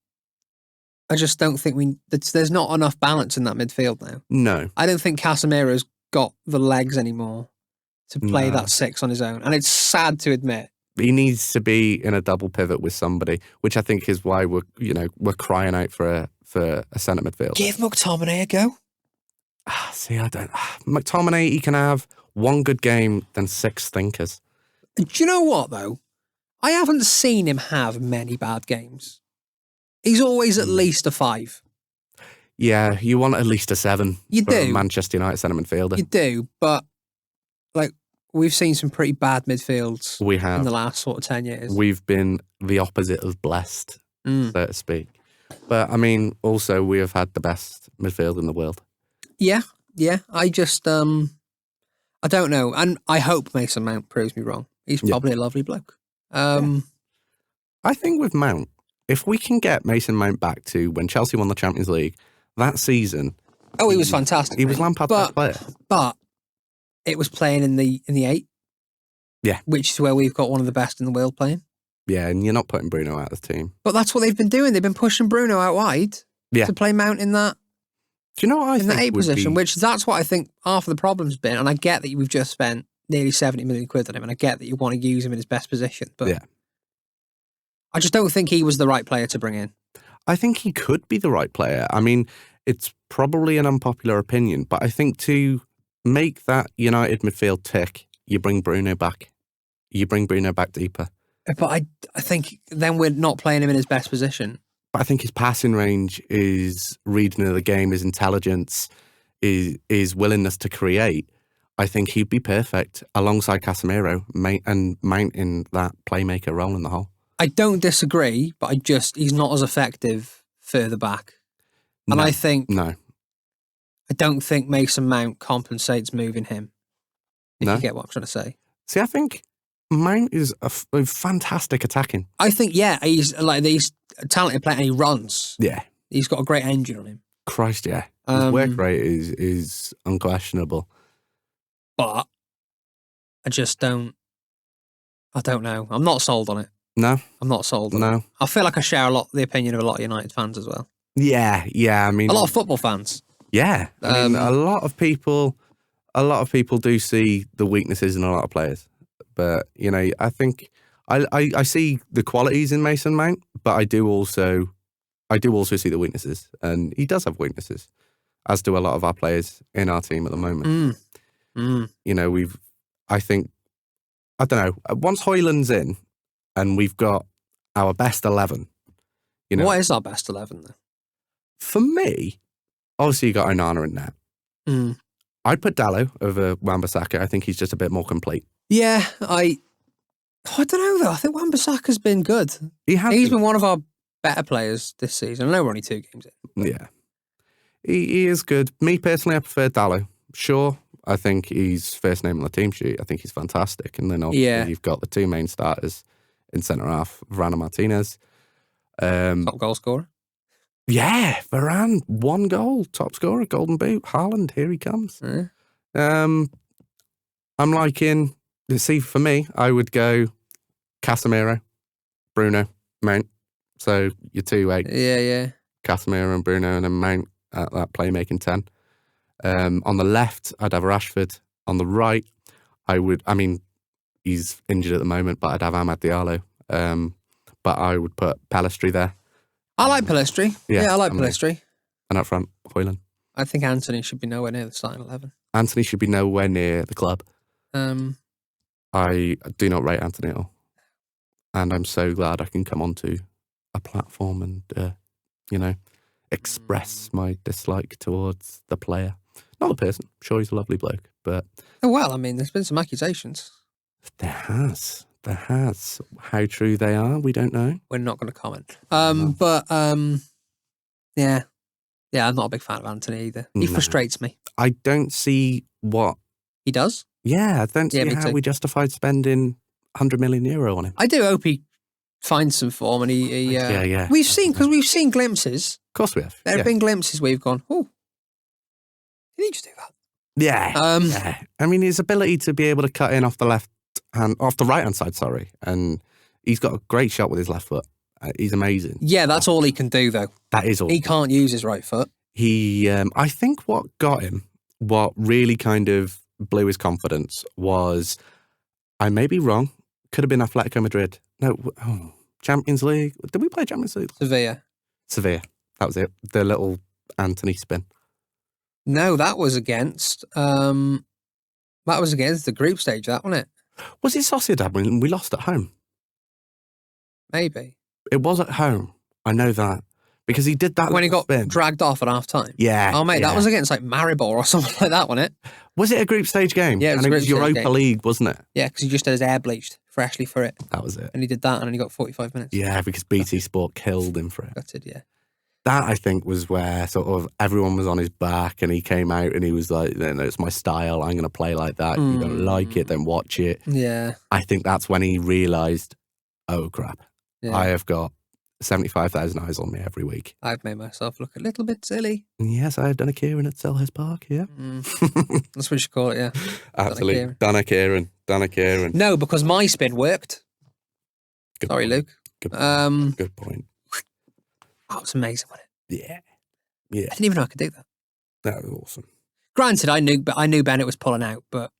I just don't think there's not enough balance in that midfield now. No. I don't think Casemiro's got the legs anymore to play that 6 on his own. And it's sad to admit. He needs to be in a double pivot with somebody, which I think is why we're crying out for a centre midfield. Give McTominay a go. See, I don't. McTominay, he can have one good game, then 6 thinkers. Do you know what though? I haven't seen him have many bad games. He's always at least a 5. Yeah, you want at least a 7 You for a do. Manchester United centre midfielder. You do, but like we've seen some pretty bad midfields We have. in the last sort of 10 years. We've been the opposite of blessed, Mm. so to speak. But, I mean, also, we have had the best midfield in the world. Yeah. I just, I don't know. And I hope Mason Mount proves me wrong. He's probably a lovely bloke. I think with Mount, if we can get Mason Mount back to when Chelsea won the Champions League, that season... Oh, he was fantastic. He was Lampard's best player. But it was playing in the 8. Yeah. Which is where we've got one of the best in the world playing. Yeah, and you're not putting Bruno out of the team. But that's what they've been doing. They've been pushing Bruno out wide to play Mount in that... Do you know what I think? In the 8 position, which that's what I think half of the problem's been. And I get that we've just spent nearly 70 million quid on him, and I get that you want to use him in his best position. But I just don't think he was the right player to bring in. I think he could be the right player. I mean, it's probably an unpopular opinion, but I think to make that United midfield tick, you bring Bruno back. You bring Bruno back deeper. But I think then we're not playing him in his best position. But I think his passing range, his reading of the game, his intelligence, his willingness to create, I think he'd be perfect alongside Casemiro and Mount in that playmaker role in the hole. I don't disagree, but he's not as effective further back. And I don't think Mason Mount compensates moving him. If you get what I'm trying to say. See, I think Mount is a fantastic attacking. I think, he's a talented player and he runs. Yeah. He's got a great engine on him. Christ, yeah. His work rate is unquestionable. But I just don't know. I'm not sold on it. No. I'm not sold on it. I feel like I share the opinion of a lot of United fans as well. Yeah. I mean, a lot of football fans. Yeah. I mean, a lot of people do see the weaknesses in a lot of players. But, I think I see the qualities in Mason Mount, but I do also see the weaknesses. And he does have weaknesses, as do a lot of our players in our team at the moment. I don't know, once Højlund's in and we've got our best 11. What is our best 11 then? For me, obviously you got Onana in there. I'd put Dalot over Wan-Bissaka. I think he's just a bit more complete. Yeah, I don't know though. I think Wan-Bissaka's been good. He's been one of our better players this season. I know we're only 2 games in. Yeah. He is good. Me personally, I prefer Dalot. Sure, I think he's first name on the team sheet. I think he's fantastic. And then obviously you've got the 2 main starters in centre half, Varane and Martinez. Top goal scorer. Yeah, Varane, 1 goal, top scorer, Golden Boot. Haaland, here he comes. I'm liking. See, for me, I would go Casemiro, Bruno, Mount. So your 2 8. Yeah. Casemiro and Bruno, and then Mount at that playmaking 10. On the left, I'd have Rashford. On the right, he's injured at the moment, but I'd have Amad Diallo. But I would put Pellistri there. I like Pellistri. Yeah, I like Pellistri. And up front, Højlund. I think Anthony should be nowhere near the starting 11. Anthony should be nowhere near the club. I do not rate Anthony at all. And I'm so glad I can come onto a platform and, express my dislike towards the player. Not the person. I'm sure he's a lovely bloke, but... Oh, well, I mean, there's been some accusations. There has. How true they are, we don't know. We're not going to comment. Yeah, I'm not a big fan of Anthony either. He frustrates me. I don't see what... He does? Yeah, I don't see how we justified spending €100 million on him. I do hope he finds some form and he yeah. We've seen glimpses. Of course we have. There have been glimpses where we've gone, oh, did he just do that? Yeah. Yeah. I mean, his ability to be able to cut in off the right hand side, and he's got a great shot with his left foot. He's amazing. Yeah, that's all he can do, though. That is all. He can't use his right foot. I think what got him, what really kind of blew his confidence was, I may be wrong, could have been Atletico Madrid. No, Champions League. Did we play Champions League? Sevilla. That was it. The little Anthony spin. No, that was against the group stage, that wasn't it? Was it Sociedad when we lost at home? Maybe. It was at home. I know that. Because he did that When he got spin. dragged off at half time. Yeah. Oh, mate, yeah. that was against like Maribor or something like that, wasn't it? Was it a group stage game? Yeah, it was and a it was group stage Europa game. League, wasn't it? Yeah, because he just had his hair bleached freshly for it. That was it. And he did that and then he got 45 minutes. Yeah, because BT Sport killed him for it. Gutted, yeah. That, I think, was where sort of everyone was on his back and he came out and he was like, no, it's my style. I'm going to play like that. You don't like it, then watch it. Yeah. I think that's when he realised, oh, crap. Yeah. I have got 75,000 eyes on me every week. I've made myself look a little bit silly. And yes, I have done a Kieran at Selhurst Park, yeah. That's what you should call it, yeah. Absolutely. Done a Kieran. No, because my spin worked. Good Sorry, point. Luke. Good point. That was amazing, wasn't it? Yeah. I didn't even know I could do that. That was awesome. Granted, I knew Bennett was pulling out, but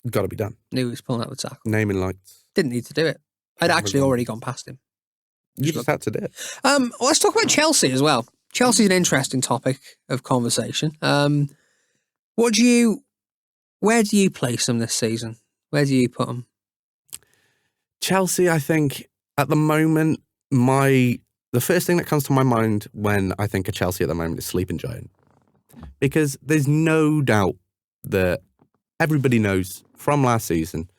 Got to be done. knew he was pulling out the tackle. Naming lights. Didn't need to do it. I'd actually already gone past him. You just had to do it. Let's talk about Chelsea as well. Chelsea's an interesting topic of conversation. Where do you place them this season? Where do you put them? Chelsea, I think, at the moment, the first thing that comes to my mind when I think of Chelsea at the moment is sleeping giant. Because there's no doubt that everybody knows from last season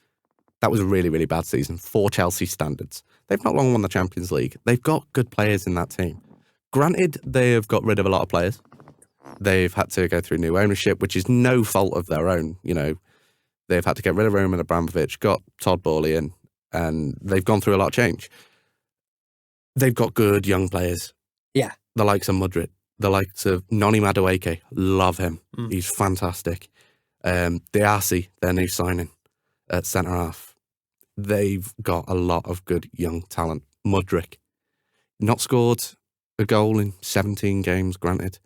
that was a really, really bad season for Chelsea standards. They've not long won the Champions League. They've got good players in that team. Granted, they have got rid of a lot of players. They've had to go through new ownership, which is no fault of their own. You know, they've had to get rid of Roman Abramovich, got Todd Boehly in, and they've gone through a lot of change. They've got good young players. Yeah. The likes of Mudryk, the likes of Noni Madueke. Love him. He's fantastic. Diassi, their new signing at centre-half. They've got a lot of good young talent. Mudryk, not scored a goal in 17 games, granted.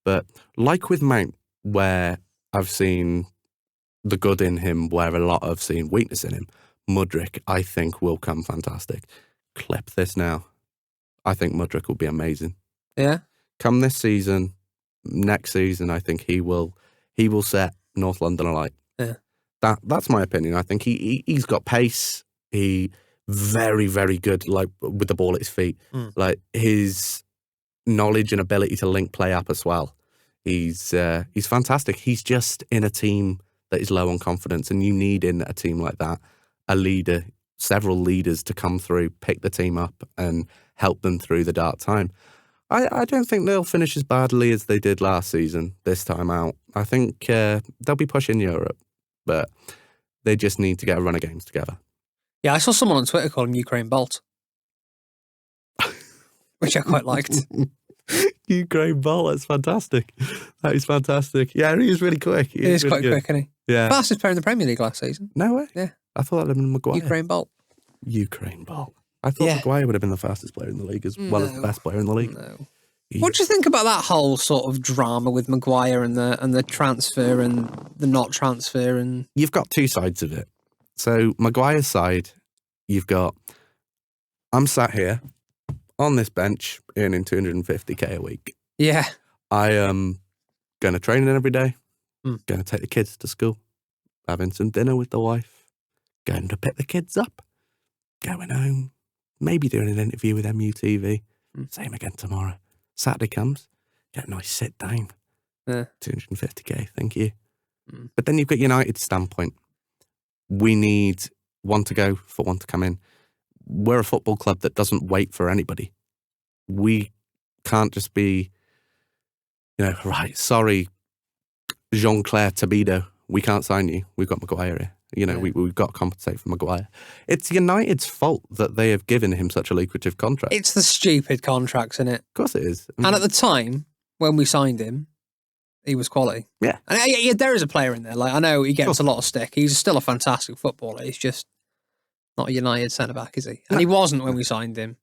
But like with Mount, where I've seen the good in him, where a lot have seen weakness in him, Mudryk, I think, will come fantastic. Clip this now. I think Mudryk will be amazing. Yeah. Come this season, next season, I think he will set North London alight. Yeah. That's my opinion. I think he's got pace. He very, very good, like with the ball at his feet. Like his knowledge and ability to link play up as well. He's fantastic. He's just in a team that is low on confidence, and you need in a team like that a leader, several leaders to come through, pick the team up, and help them through the dark time. I don't think they'll finish as badly as they did last season this time out. I think they'll be pushing Europe, but they just need to get a run of games together. Yeah, I saw someone on Twitter calling Ukraine Bolt, which I quite liked. Ukraine Bolt, that's fantastic. That is fantastic. Yeah, he is really quick. He is really quite quick, isn't he? Yeah. Fastest player in the Premier League last season. No way. Yeah. I thought that would have been Maguire. Ukraine Bolt. I thought Yeah. Maguire would have been the fastest player in the league as well as the best player in the league. No. What do you think about that whole sort of drama with Maguire and the transfer and the not transfer? And You've got two sides of it. So Maguire's side, you've got, I'm sat here on this bench earning 250k a week. yeah, I am going to training every day, going to take the kids to school, having some dinner with the wife, going to pick the kids up, going home, maybe doing an interview with MUTV. Same again tomorrow. Saturday comes, get a nice sit down. 250k, thank you. But then you've got United's standpoint. We need one to go for one to come in. We're a football club that doesn't wait for anybody. We can't just be, right, sorry, Jean-Claire Tabido, we can't sign you. We've got Maguire here. We've got to compensate for Maguire. It's United's fault that they have given him such a lucrative contract. it's the stupid contracts, isn't it? Of course it is. And at the time when we signed him, he was quality. Yeah. And there is a player in there. Like, I know he gets a lot of stick. He's still a fantastic footballer. He's just not a United centre back, is he? And he wasn't when we signed him.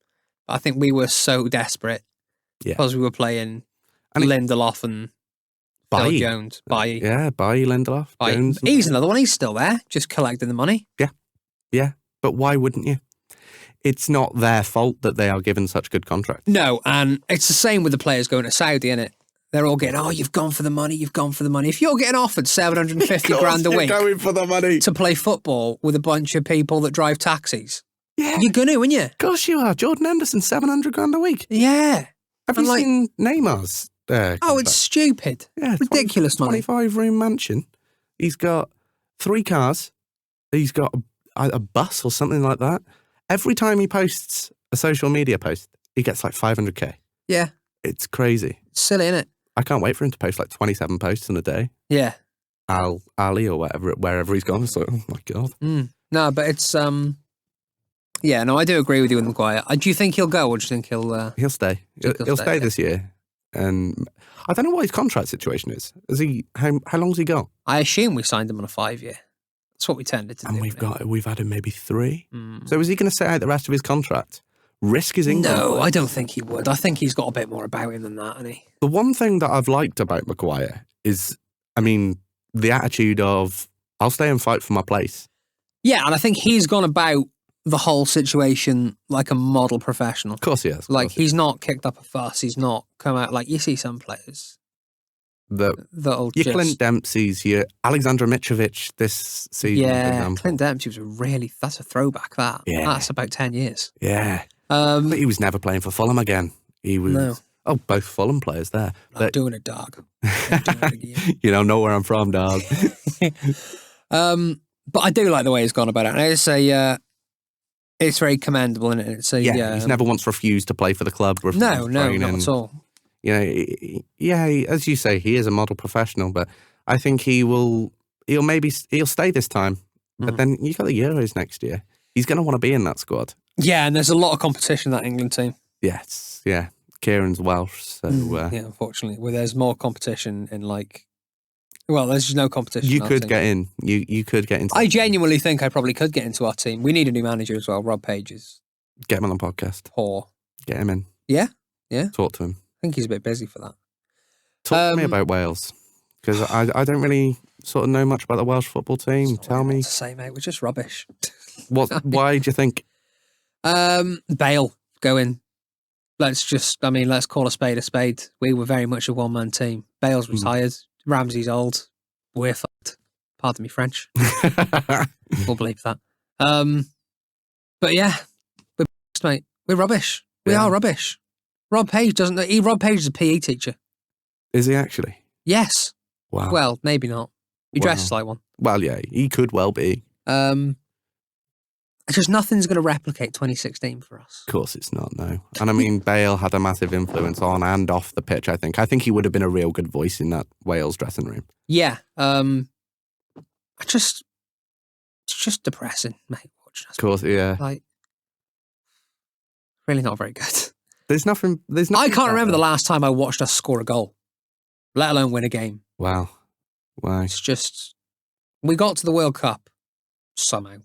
I think we were so desperate because we were playing Lindelof and Phil Jones. Bailly. Yeah, Bailly, Lindelof, Jones. He's another one. He's still there, just collecting the money. Yeah. But why wouldn't you? It's not their fault that they are given such good contracts. No, and it's the same with the players going to Saudi, innit? They're all getting, you've gone for the money, you've gone for the money. If you're getting offered 750 grand a week going for the money to play football with a bunch of people that drive taxis, Yeah. You're going to, aren't you? Of course you are. Jordan Henderson, 700 grand a week. Yeah. Have And you seen Neymar's? Oh, it's stupid. Yeah, Ridiculous money. 25-room mansion. He's got 3 cars. He's got a bus or something like that. Every time he posts a social media post, he gets like 500k. Yeah. It's crazy. Silly, isn't it? I can't wait for him to post like 27 posts in a day. Yeah. Ali or wherever he's gone. So, oh my God. No, but it's yeah, no, I do agree with you with Maguire. Do you think he'll go, or do you think He'll stay. He'll stay this year. And I don't know what his contract situation is. How long's he got? I assume we signed him on a 5-year. That's what we tended to do. And we've had him maybe 3. So is he going to sit out the rest of his contract? Risk his income? No, I don't think he would. I think he's got a bit more about him than that, hasn't he? The one thing that I've liked about Maguire is, I mean, the attitude of, I'll stay and fight for my place. Yeah, and I think he's gone about the whole situation like a model professional. Of course he has. Like, he's not kicked up a fuss. He's not come out like you see some players. That'll your Clint Dempsey's, your Alexander Mitrovic this season. Yeah, Clint Dempsey was that's a throwback, that. Yeah. That's about 10 years. Yeah. But he was never playing for Fulham again. He was... No. Oh, both Fulham players there. I'm doing it, dog. You don't know where I'm from, dog. But I do like the way he's gone about it. And it's very commendable, isn't it? He's never once refused to play for the club. No, not at all. You know, as you say, he is a model professional, but I think he'll stay this time. But then you got the Euros next year. He's going to want to be in that squad. Yeah, and there's a lot of competition in that England team. Yes, yeah. Kieran's Welsh, so... yeah, unfortunately. Well, there's more competition in, like... Well, there's just no competition. You could get in. You could get into... I genuinely think I probably could get into our team. We need a new manager as well. Rob Page is... Get him on the podcast. Poor. Get him in. Yeah? Yeah. Talk to him. I think he's a bit busy for that. Talk to me about Wales. Because I don't really sort of know much about the Welsh football team. Tell me. To say, mate, we're just rubbish. Why do you think? Bale, go in. Let's call a spade a spade. We were very much a one-man team. Bale's retired. Ramsey's old. We're fucked. Pardon me, French. We'll believe that. But yeah, mate, we're rubbish. We are rubbish. Rob Page Rob Page is a PE teacher. Is he actually? Yes. Wow. Well, maybe not. He dresses like one. Well, yeah, he could well be. Just nothing's going to replicate 2016 for us. Of course it's not, no. And I mean, Bale had a massive influence on and off the pitch, I think. I think he would have been a real good voice in that Wales dressing room. Yeah. It's just depressing, mate, watching us. Of course, yeah. Like, really not very good. There's nothing I can't remember the last time I watched us score a goal, let alone win a game. Wow. Why? It's just, we got to the World Cup somehow.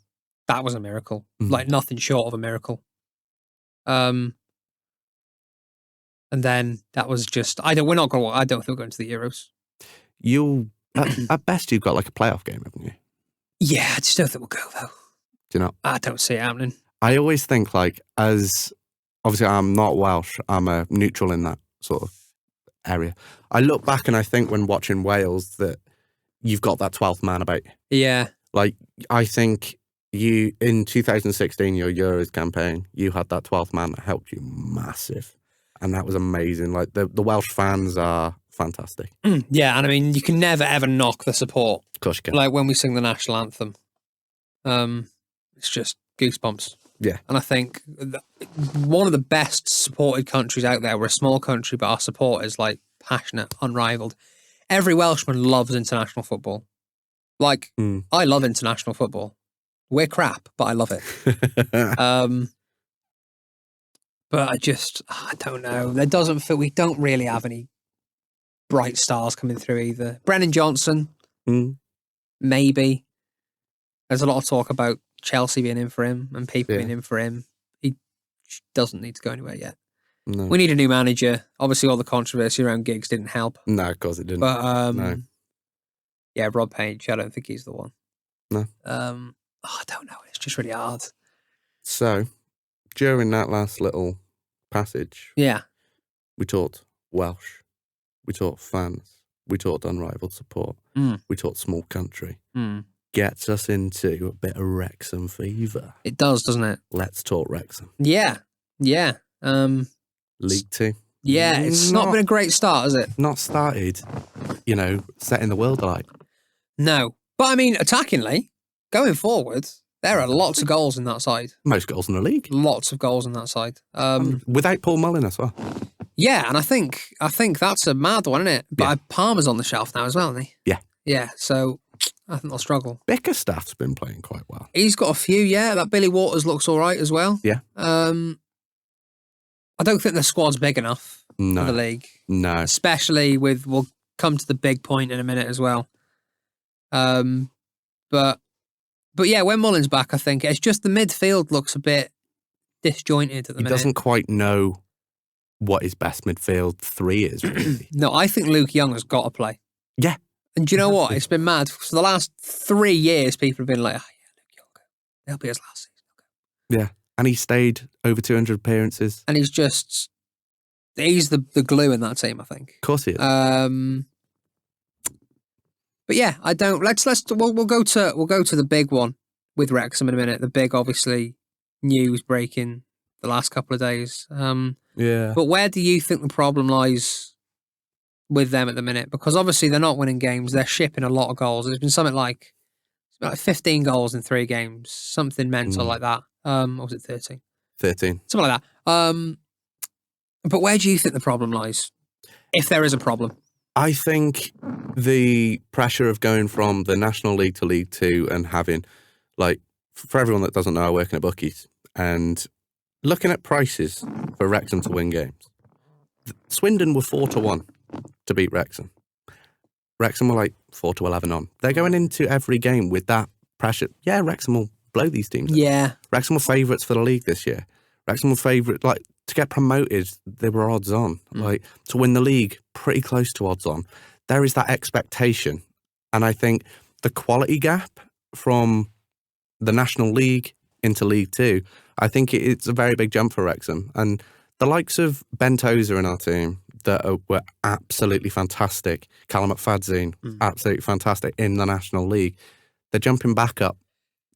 That was a miracle. Like, nothing short of a miracle. And then that was just, I don't think we're going to the Euros. At best, you've got like a playoff game, haven't you? Yeah, I just don't think we'll go, though. Do you know? I don't see it happening. I always think, like, obviously I'm not Welsh, I'm a neutral in that sort of area. I look back and I think when watching Wales that you've got that 12th man about you. Yeah. Like, I think you, in 2016, your Euros campaign, you had that 12th man that helped you massive. And that was amazing. Like, the Welsh fans are fantastic. Yeah, and I mean, you can never, ever knock the support. Of course you can. Like, when we sing the national anthem, it's just goosebumps. Yeah. And I think one of the best supported countries out there, we're a small country, but our support is, like, passionate, unrivaled. Every Welshman loves international football. Like, I love international football. We're crap, but I love it. But I don't know. We don't really have any bright stars coming through either. Brennan Johnson, maybe. There's a lot of talk about Chelsea being in for him and people being in for him. He doesn't need to go anywhere yet. No. We need a new manager. Obviously, all the controversy around Giggs didn't help. No, of course it didn't. But, no. Yeah, Rob Page, I don't think he's the one. No. I don't know. It's just really hard. So, during that last little passage, we talked Welsh, we talked fans, we talked unrivaled support, we talked small country. gets us into a bit of Wrexham fever. It does, doesn't it? Let's talk Wrexham. Yeah. League Two. Yeah, it's not been a great start, has it? Not started, setting the world alight. No. But I mean, attackingly, going forward, there are lots of goals in that side. Most goals in the league. Lots of goals in that side. Without Paul Mullin as well. Yeah, and I think that's a mad one, isn't it? But Palmer's on the shelf now as well, isn't he? Yeah. Yeah, so I think they'll struggle. Bickerstaff's been playing quite well. He's got a few, yeah. That Billy Waters looks all right as well. Yeah. I don't think the squad's big enough for the league. No. Especially we'll come to the big point in a minute as well. But yeah, when Mullin's back, I think it's just the midfield looks a bit disjointed at the minute. He doesn't quite know what his best midfield three is, really. No, I think Luke Young has got to play. Yeah. And do you know what? It's been mad. For the last 3 years, people have been like, oh, yeah, Luke Young, he'll be his last season. Yeah. And he stayed over 200 appearances. And he's the glue in that team, I think. Of course he is. But yeah, I don't. We'll go to the big one with Wrexham in a minute. The big, obviously, news breaking the last couple of days. Yeah. But where do you think the problem lies with them at the minute? Because obviously they're not winning games. They're shipping a lot of goals. There's been something like 15 goals in 3 games, something mental like that. Or was it 13? 13. Something like that. But where do you think the problem lies? If there is a problem. I think the pressure of going from the National League to League Two and having, for everyone that doesn't know, I work in a bookies, and looking at prices for Wrexham to win games. Swindon were 4-1 to beat Wrexham. Wrexham were 4-11 on. They're going into every game with that pressure. Yeah, Wrexham will blow these teams. Yeah. Wrexham were favourites for the league this year. Wrexham were favourite, to get promoted, they were odds on. To win the league, pretty close to odds on. There is that expectation. And I think the quality gap from the National League into League Two, I think it's a very big jump for Wrexham. And the likes of Ben Tozer in our team that were absolutely fantastic, Callum McFadzean, absolutely fantastic in the National League, they're jumping back up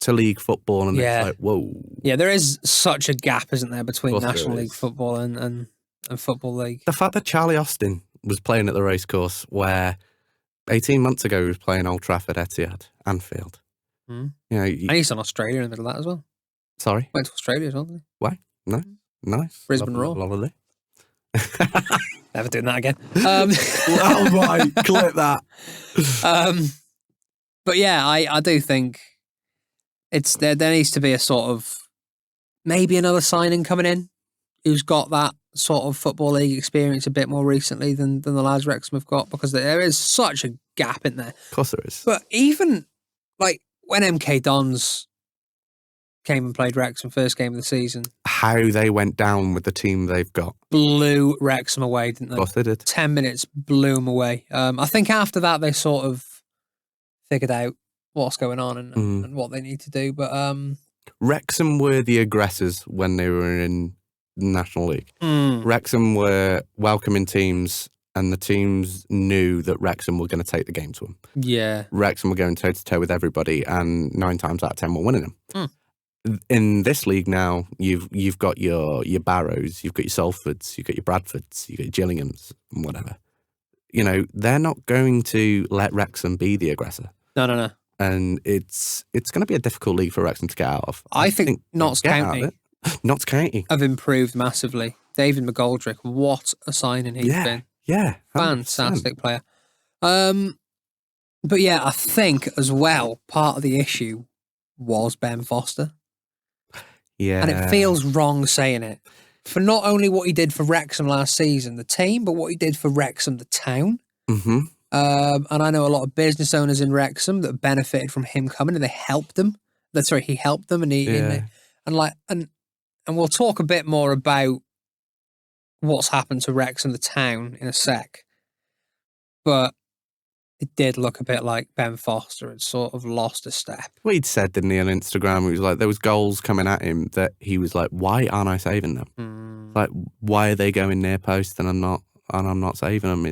to league football, and it's like, whoa. Yeah, there is such a gap, isn't there, between National League football and Football League. The fact that Charlie Austin was playing at the racecourse where 18 months ago he was playing Old Trafford, Etihad, Anfield. And he's on Australia in the middle of that as well. Sorry? Went to Australia as well, didn't he? Why? No. Nice. Brisbane Roar. Holiday. Never doing that again. Oh my, clip that. But yeah, I do think there needs to be a sort of maybe another signing coming in who's got that sort of Football League experience a bit more recently than the lads Wrexham have got, because there is such a gap in there. Of course there is. But even when MK Dons came and played Wrexham first game of the season, how they went down with the team they've got. Blew Wrexham away, didn't they? Of course they did. 10 minutes blew them away. I think after that they sort of figured out what's going on and what they need to do. But Wrexham were the aggressors when they were in the National League. Wrexham were welcoming teams, and the teams knew that Wrexham were going to take the game to them. Yeah. Wrexham were going toe-to-toe with everybody, and 9 times out of 10 were winning them. In this league now, you've got your Barrows, you've got your Salfords, you've got your Bradfords, you've got your Gillinghams, and whatever. They're not going to let Wrexham be the aggressor. No. And it's going to be a difficult league for Wrexham to get out of. I think Notts County have improved massively. David McGoldrick, what a signing he's been. Yeah. 100%. Fantastic player. But yeah, I think as well, part of the issue was Ben Foster. Yeah. And it feels wrong saying it. For not only what he did for Wrexham last season, the team, but what he did for Wrexham, the town. Mm-hmm. And I know a lot of business owners in Wrexham that benefited from him coming, and they helped them. He helped them, and we'll talk a bit more about what's happened to Wrexham, the town, in a sec. But it did look a bit like Ben Foster had sort of lost a step. Well, he'd said, didn't he, on Instagram, he was like, there was goals coming at him that he was like, why aren't I saving them? Like, why are they going near post and I'm not saving them?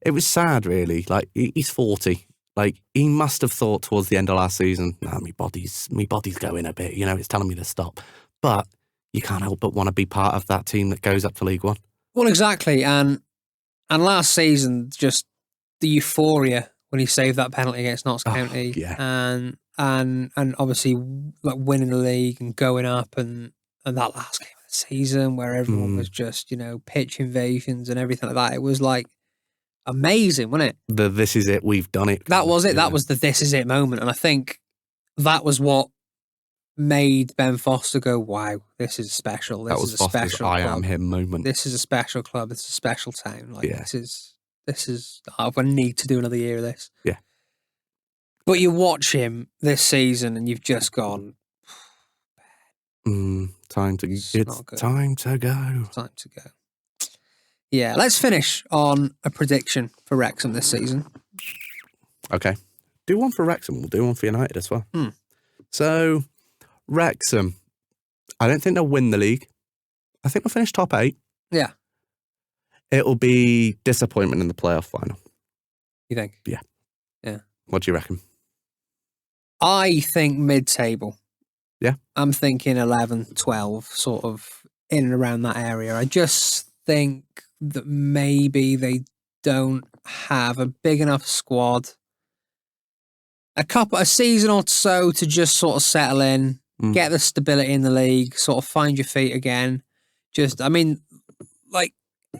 It was sad, really. Like, he's 40. Like, he must have thought towards the end of last season, nah, me body's going a bit, it's telling me to stop. But you can't help but want to be part of that team that goes up to League One. Well, exactly. And last season, just the euphoria when he saved that penalty against Notts County. Yeah. And obviously like winning the league and going up and that last game of the season where everyone was just, pitch invasions and everything like that. It was like amazing, wasn't it? This is it, we've done it. That was it. Yeah. That was the this is it moment. And I think that was what made Ben Foster go, wow, this is special. This is a Foster's special I club. am him moment. This is a special club. This is a special town. Like Yeah. this is I need to do another year of this. Yeah. But you watch him this season and you've just gone, Time to not good. time to go. Time to go. Yeah, let's finish on a prediction for Wrexham this season. Okay. Do one for Wrexham. We'll do one for United as well. So, Wrexham, I don't think they'll win the league. I think they'll finish top 8. Yeah. It'll be disappointment in the playoff final. You think? Yeah. Yeah. What do you reckon? I think mid-table. Yeah. I'm thinking 11, 12, sort of in and around that area. I just think that maybe they don't have a big enough squad. A season or so to just sort of settle in, get the stability in the league, sort of find your feet again.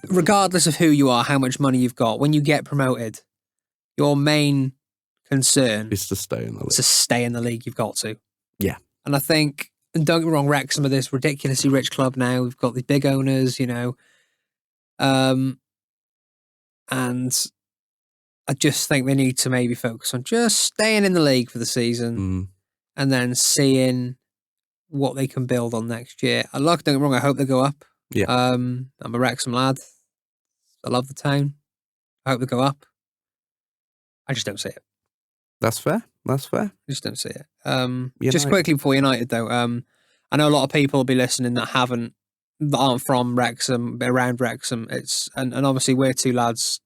Regardless of who you are, how much money you've got, when you get promoted, your main concern is to stay in the league. To stay in the league, you've got to. Yeah. And I think, and don't get me wrong, Wrexham are this ridiculously rich club now. We've got the big owners, and I just think they need to maybe focus on just staying in the league for the season and then seeing what they can build on next year. Don't get me wrong, I hope they go up. Yeah. I'm a Wrexham lad. I love the town. I hope they go up. I just don't see it. That's fair. I just don't see it. Just quickly before United, though, I know a lot of people will be listening that aren't from Wrexham, around Wrexham. And obviously we're two lads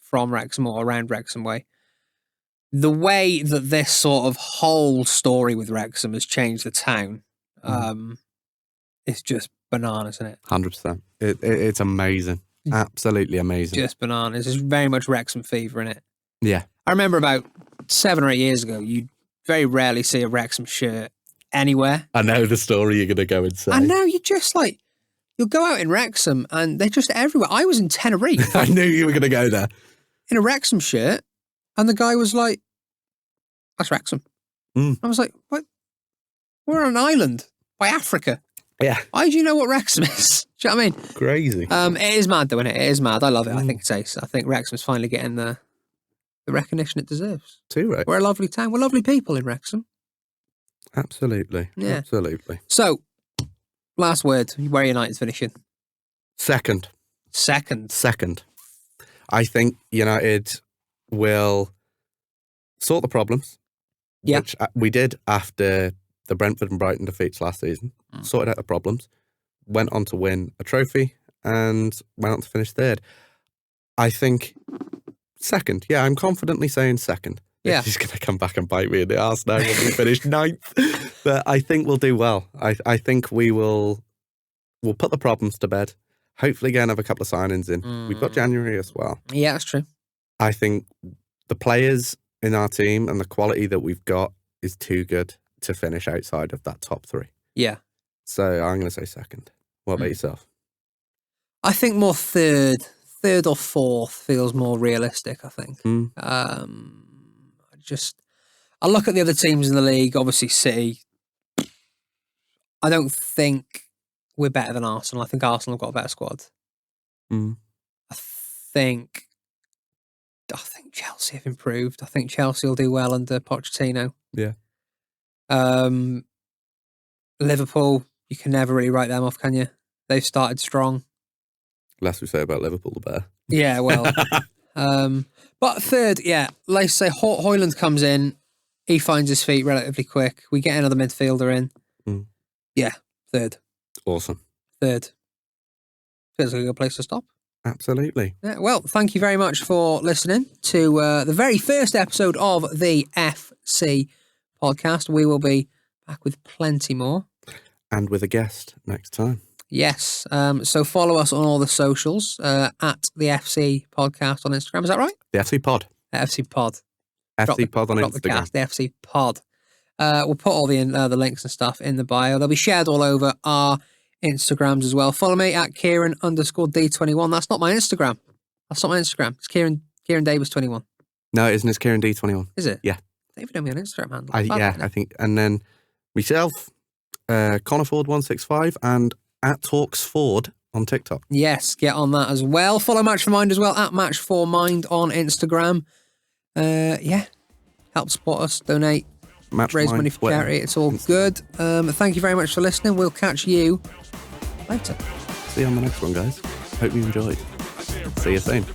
from Wrexham or around Wrexham way. The way that this sort of whole story with Wrexham has changed the town, it's just bananas, isn't it? 100%. It's amazing. Absolutely amazing. Just bananas. It's very much Wrexham fever, innit? Yeah. I remember about 7 or 8 years ago, you'd very rarely see a Wrexham shirt anywhere. I know the story you're going to go and say. And now you just you'll go out in Wrexham and they're just everywhere. I was in Tenerife. I knew you were going to go there. In a Wrexham shirt, and the guy was like, that's Wrexham. I was like, what? We're on an island by Africa. Yeah. Why do you know what Wrexham is? Do you know what I mean? Crazy. It is mad though, isn't it? It is mad. I love it. I think it's ace. I think Wrexham's finally getting the recognition it deserves. Too right. We're a lovely town. We're lovely people in Wrexham. Absolutely. Yeah. Absolutely. So, last word. Where are United's finishing? Second. I think United will sort the problems. Yeah. Which we did after the Brentford and Brighton defeats last season. Sorted out the problems. Went on to win a trophy and went on to finish third. I think second. Yeah, I'm confidently saying second. Yeah. He's going to come back and bite me in the arse now when we finish ninth. But I think we'll do well. I think we'll put the problems to bed. Hopefully get another couple of signings in. We've got January as well. Yeah, that's true. I think the players in our team and the quality that we've got is too good to finish outside of that top 3. Yeah. So I'm going to say second. What about yourself? I think more third or fourth feels more realistic, I think. I look at the other teams in the league, obviously City. I don't think we're better than Arsenal. I think Arsenal have got a better squad. I think Chelsea have improved. I think Chelsea will do well under Pochettino. Yeah. Liverpool, you can never really write them off, can you? They've started strong. Less we say about Liverpool, the better. Yeah, well. But third, yeah, let's say Højlund comes in. He finds his feet relatively quick. We get another midfielder in. Yeah, third. Awesome. Third. Feels like a good place to stop. Absolutely. Yeah, well, thank you very much for listening to the very first episode of the FC podcast. We will be back with plenty more. And with a guest next time. Yes. So follow us on all the socials at the FC podcast on Instagram. Is that right? The FC Pod. FC Pod. FC Pod on Drop the Instagram. cast, the FC Pod. We'll put all the links and stuff in the bio. They'll be shared all over our Instagrams as well. Follow me at Kieran_D21. That's not my Instagram. That's not my Instagram. It's Kieran Davis 21. No, it isn't. It's Kieran D21. Is it? Yeah. David on my Instagram handle. I think. And then myself, Connor Ford 165 and at Talks Ford on TikTok. Yes, get on that as well. Follow Match for Mind as well at Match for Mind on Instagram. Help support us, donate, raise money for charity. It's all good. Thank you very much for listening. We'll catch you later. See you on the next one, guys. Hope you enjoyed. See you soon.